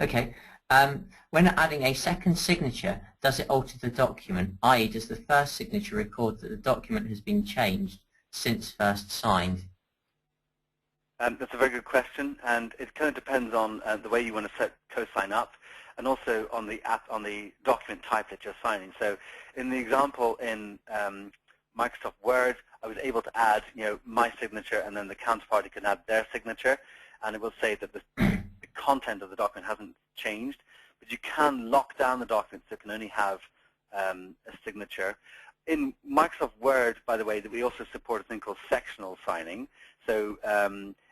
Okay. When adding a second signature, does it alter the document? I.e., does the first signature record that the document has been changed since first signed? That's a very good question, and it kind of depends on the way you want to set CoSign up, and also on the document type that you're signing. So, in the example in Microsoft Word, I was able to add, my signature, and then the counterparty can add their signature, and it will say that the content of the document hasn't changed, but you can lock down the document so it can only have a signature. In Microsoft Word, by the way, that we also support a thing called sectional signing. So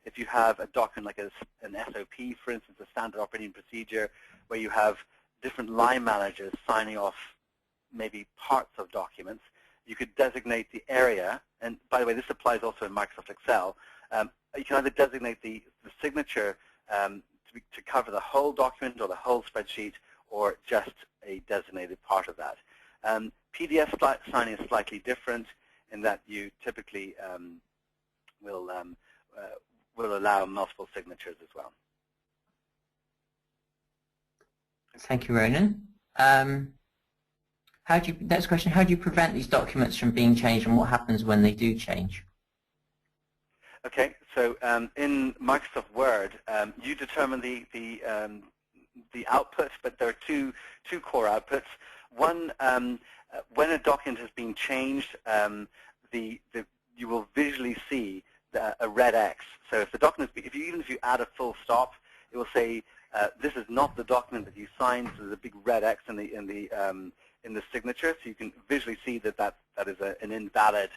if you have a document like an SOP, for instance, a standard operating procedure, where you have different line managers signing off maybe parts of documents, you could designate the area, and by the way, this applies also in Microsoft Excel. You can either designate the signature to cover the whole document or the whole spreadsheet, or just a designated part of that. PDF signing is slightly different in that you typically will allow multiple signatures as well. Thank you, Ronan. Next question, how do you prevent these documents from being changed, and what happens when they do change? Okay, so in Microsoft Word, you determine the output, but there are two core outputs. One, when a document has been changed, you will visually see a red X. So if the document, even if you add a full stop, it will say this is not the document that you signed. So there's a big red X in the signature, so you can visually see that is an invalid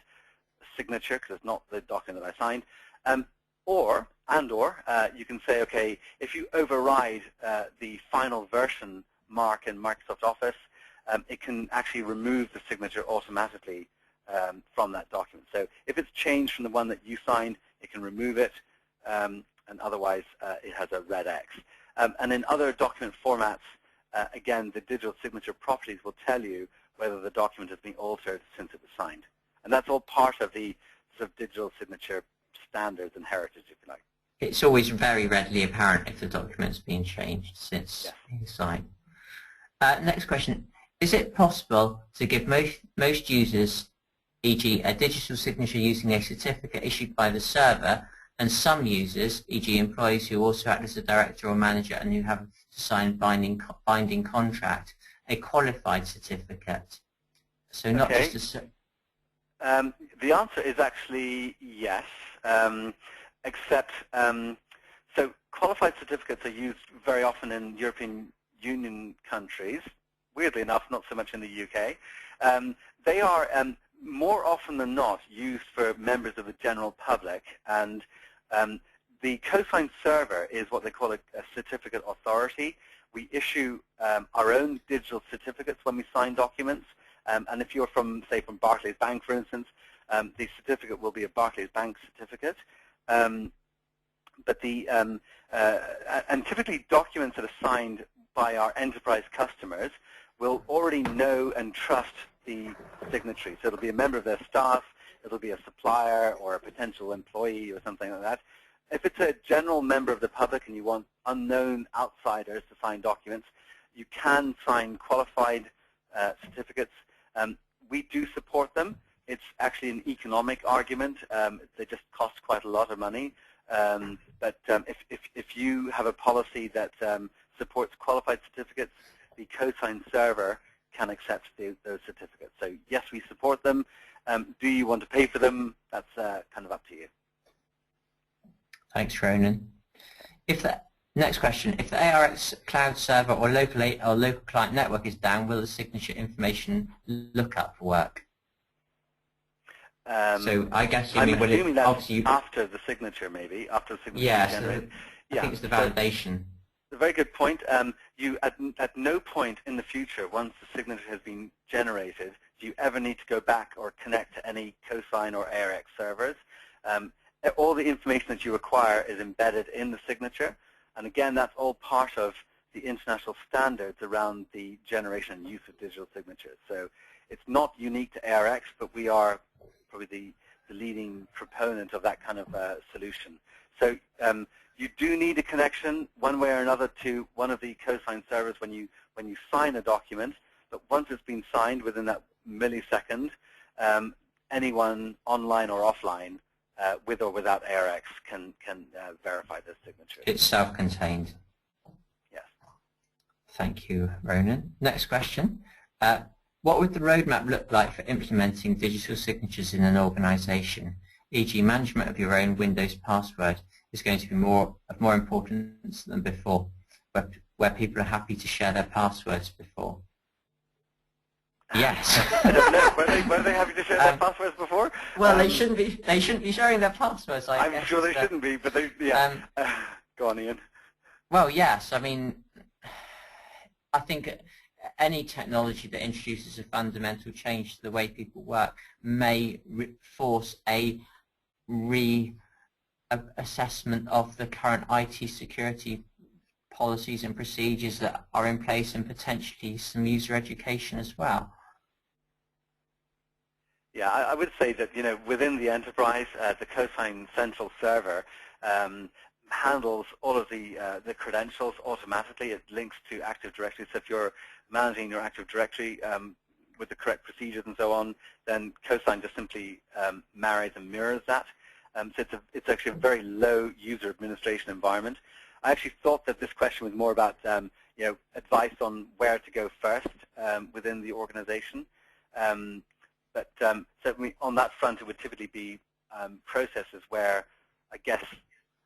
signature because it's not the document that I signed. Or you can say, okay, if you override the final version mark in Microsoft Office, it can actually remove the signature automatically from that document. So if it's changed from the one that you signed, it can remove it, and otherwise it has a red X. And in other document formats, again, the digital signature properties will tell you whether the document has been altered since it was signed. And that's all part of the sort of digital signature standards and heritage, if you like. It's always very readily apparent if the document's been changed since being signed. Next question. Is it possible to give most users, e.g. a digital signature using a certificate issued by the server, and some users, e.g. employees who also act as a director or manager and who have to sign binding contract, a qualified certificate? So not just a... The answer is actually yes, except so qualified certificates are used very often in European Union countries. Weirdly enough, not so much in the UK. They are more often than not used for members of the general public, and the CoSign server is what they call a certificate authority. We issue our own digital certificates when we sign documents, and if you're from, say, from Barclays Bank, for instance, the certificate will be a Barclays Bank certificate. But and typically documents that are signed by our enterprise customers will already know and trust the signatory. So it'll be a member of their staff, it'll be a supplier or a potential employee or something like that. If it's a general member of the public and you want unknown outsiders to sign documents, you can sign qualified certificates. We do support them. It's actually an economic argument. They just cost quite a lot of money. But if you have a policy that supports qualified certificates, the CoSign server can accept those certificates. So yes, we support them. Do you want to pay for them? That's kind of up to you. Thanks, Ronan. Next question, if the ARX cloud server or local client network is down, will the signature information lookup work? So I guess I'm assuming that's obviously after the signature, maybe after the signature yeah. is generated. I think it's the validation. A very good point. You at no point in the future, once the signature has been generated, do you ever need to go back or connect to any CoSign or ARX servers. All the information that you require is embedded in the signature, and again, that's all part of the international standards around the generation and use of digital signatures. So it's not unique to ARX, but we are probably the leading proponent of that kind of solution. So you do need a connection one way or another to one of the CoSign servers when you sign a document, but once it's been signed within that millisecond, anyone online or offline with or without ARX can verify this signature. It's self-contained. Yes. Thank you, Ronan. Next question. What would the roadmap look like for implementing digital signatures in an organization? E.g., management of your own Windows password is going to be of more importance than before, where people are happy to share their passwords before. Yes. I don't know. Were they happy to share their passwords before? Well, they shouldn't be sharing their passwords. I'm sure they shouldn't be, but they, yeah. Go on, Ian. Well, yes. I mean, I think any technology that introduces a fundamental change to the way people work may force a reassessment of the current IT security policies and procedures that are in place, and potentially some user education as well. Yeah, I would say that, you know, within the enterprise, the CoSign central server handles all of the credentials automatically. It links to Active Directory. So if you're managing your Active Directory with the correct procedures and so on, then CoSign just simply marries and mirrors that. So it's actually a very low user administration environment. I actually thought that this question was more about you know, advice on where to go first within the organization. But certainly on that front, it would typically be processes where, I guess,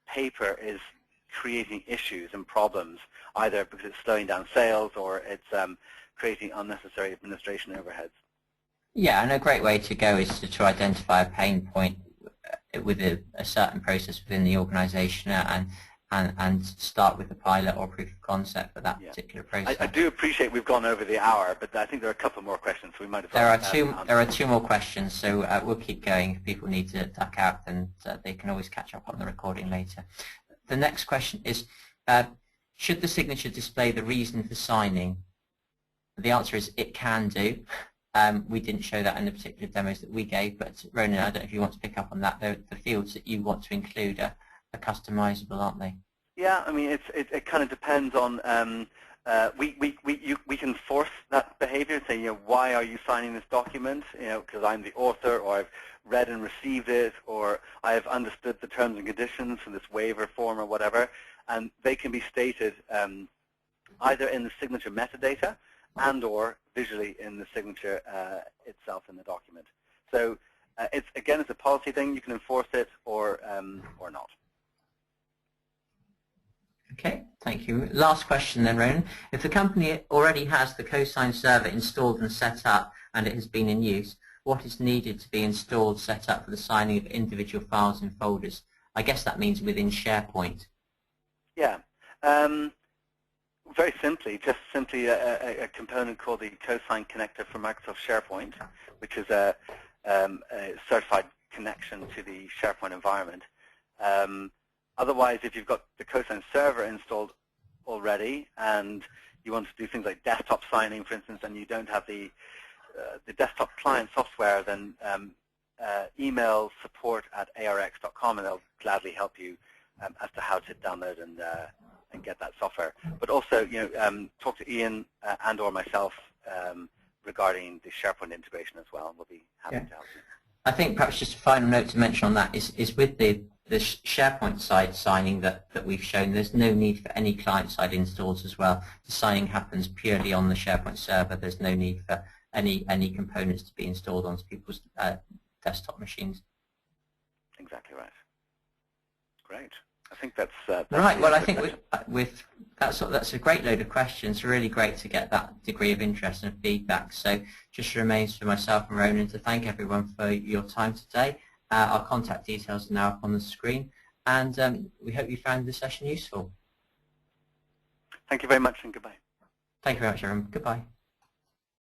paper is creating issues and problems, either because it's slowing down sales or it's creating unnecessary administration overheads. Yeah, and a great way to go is to identify a pain point with a certain process within the organization and start with a pilot or proof of concept for that particular process. I do appreciate we've gone over the hour, but I think there are a couple more questions, so we might have. There are two more questions, so we'll keep going. If people need to duck out, then they can always catch up on the recording later. The next question is, should the signature display the reason for signing? The answer is it can do. We didn't show that in the particular demos that we gave, but Ronan, I don't know if you want to pick up on that. The fields that you want to include are customizable, aren't they? Yeah, I mean, it kind of depends on, we can force that behavior, say, you know, why are you signing this document? You know, because I'm the author, or I've read and received it, or I have understood the terms and conditions from this waiver form or whatever, and they can be stated either in the signature metadata and or visually in the signature itself in the document. So it's a policy thing. You can enforce it or not. Okay, thank you. Last question then, Ronan. If the company already has the CoSign server installed and set up and it has been in use, what is needed to be installed, set up for the signing of individual files and folders? I guess that means within SharePoint. Yeah. Very simply, just simply a component called the CoSign connector for Microsoft SharePoint, which is a certified connection to the SharePoint environment. Otherwise, if you've got the CoSign server installed already and you want to do things like desktop signing, for instance, and you don't have the desktop client software, then email support@arx.com and they'll gladly help you as to how to download and get that software. But also, you know, talk to Ian and or myself regarding the SharePoint integration as well, and we'll be happy to help you. I think perhaps just a final note to mention on that is with the SharePoint side signing that we've shown, there's no need for any client-side installs as well. The signing happens purely on the SharePoint server. There's no need for any components to be installed onto people's desktop machines. Exactly right. Great. I think that's right. Well, I think that's a great load of questions. Really great to get that degree of interest and feedback. So just remains for myself and Ronan to thank everyone for your time today. Our contact details are now up on the screen, and we hope you found this session useful. Thank you very much, and goodbye. Thank you very much, everyone. Goodbye.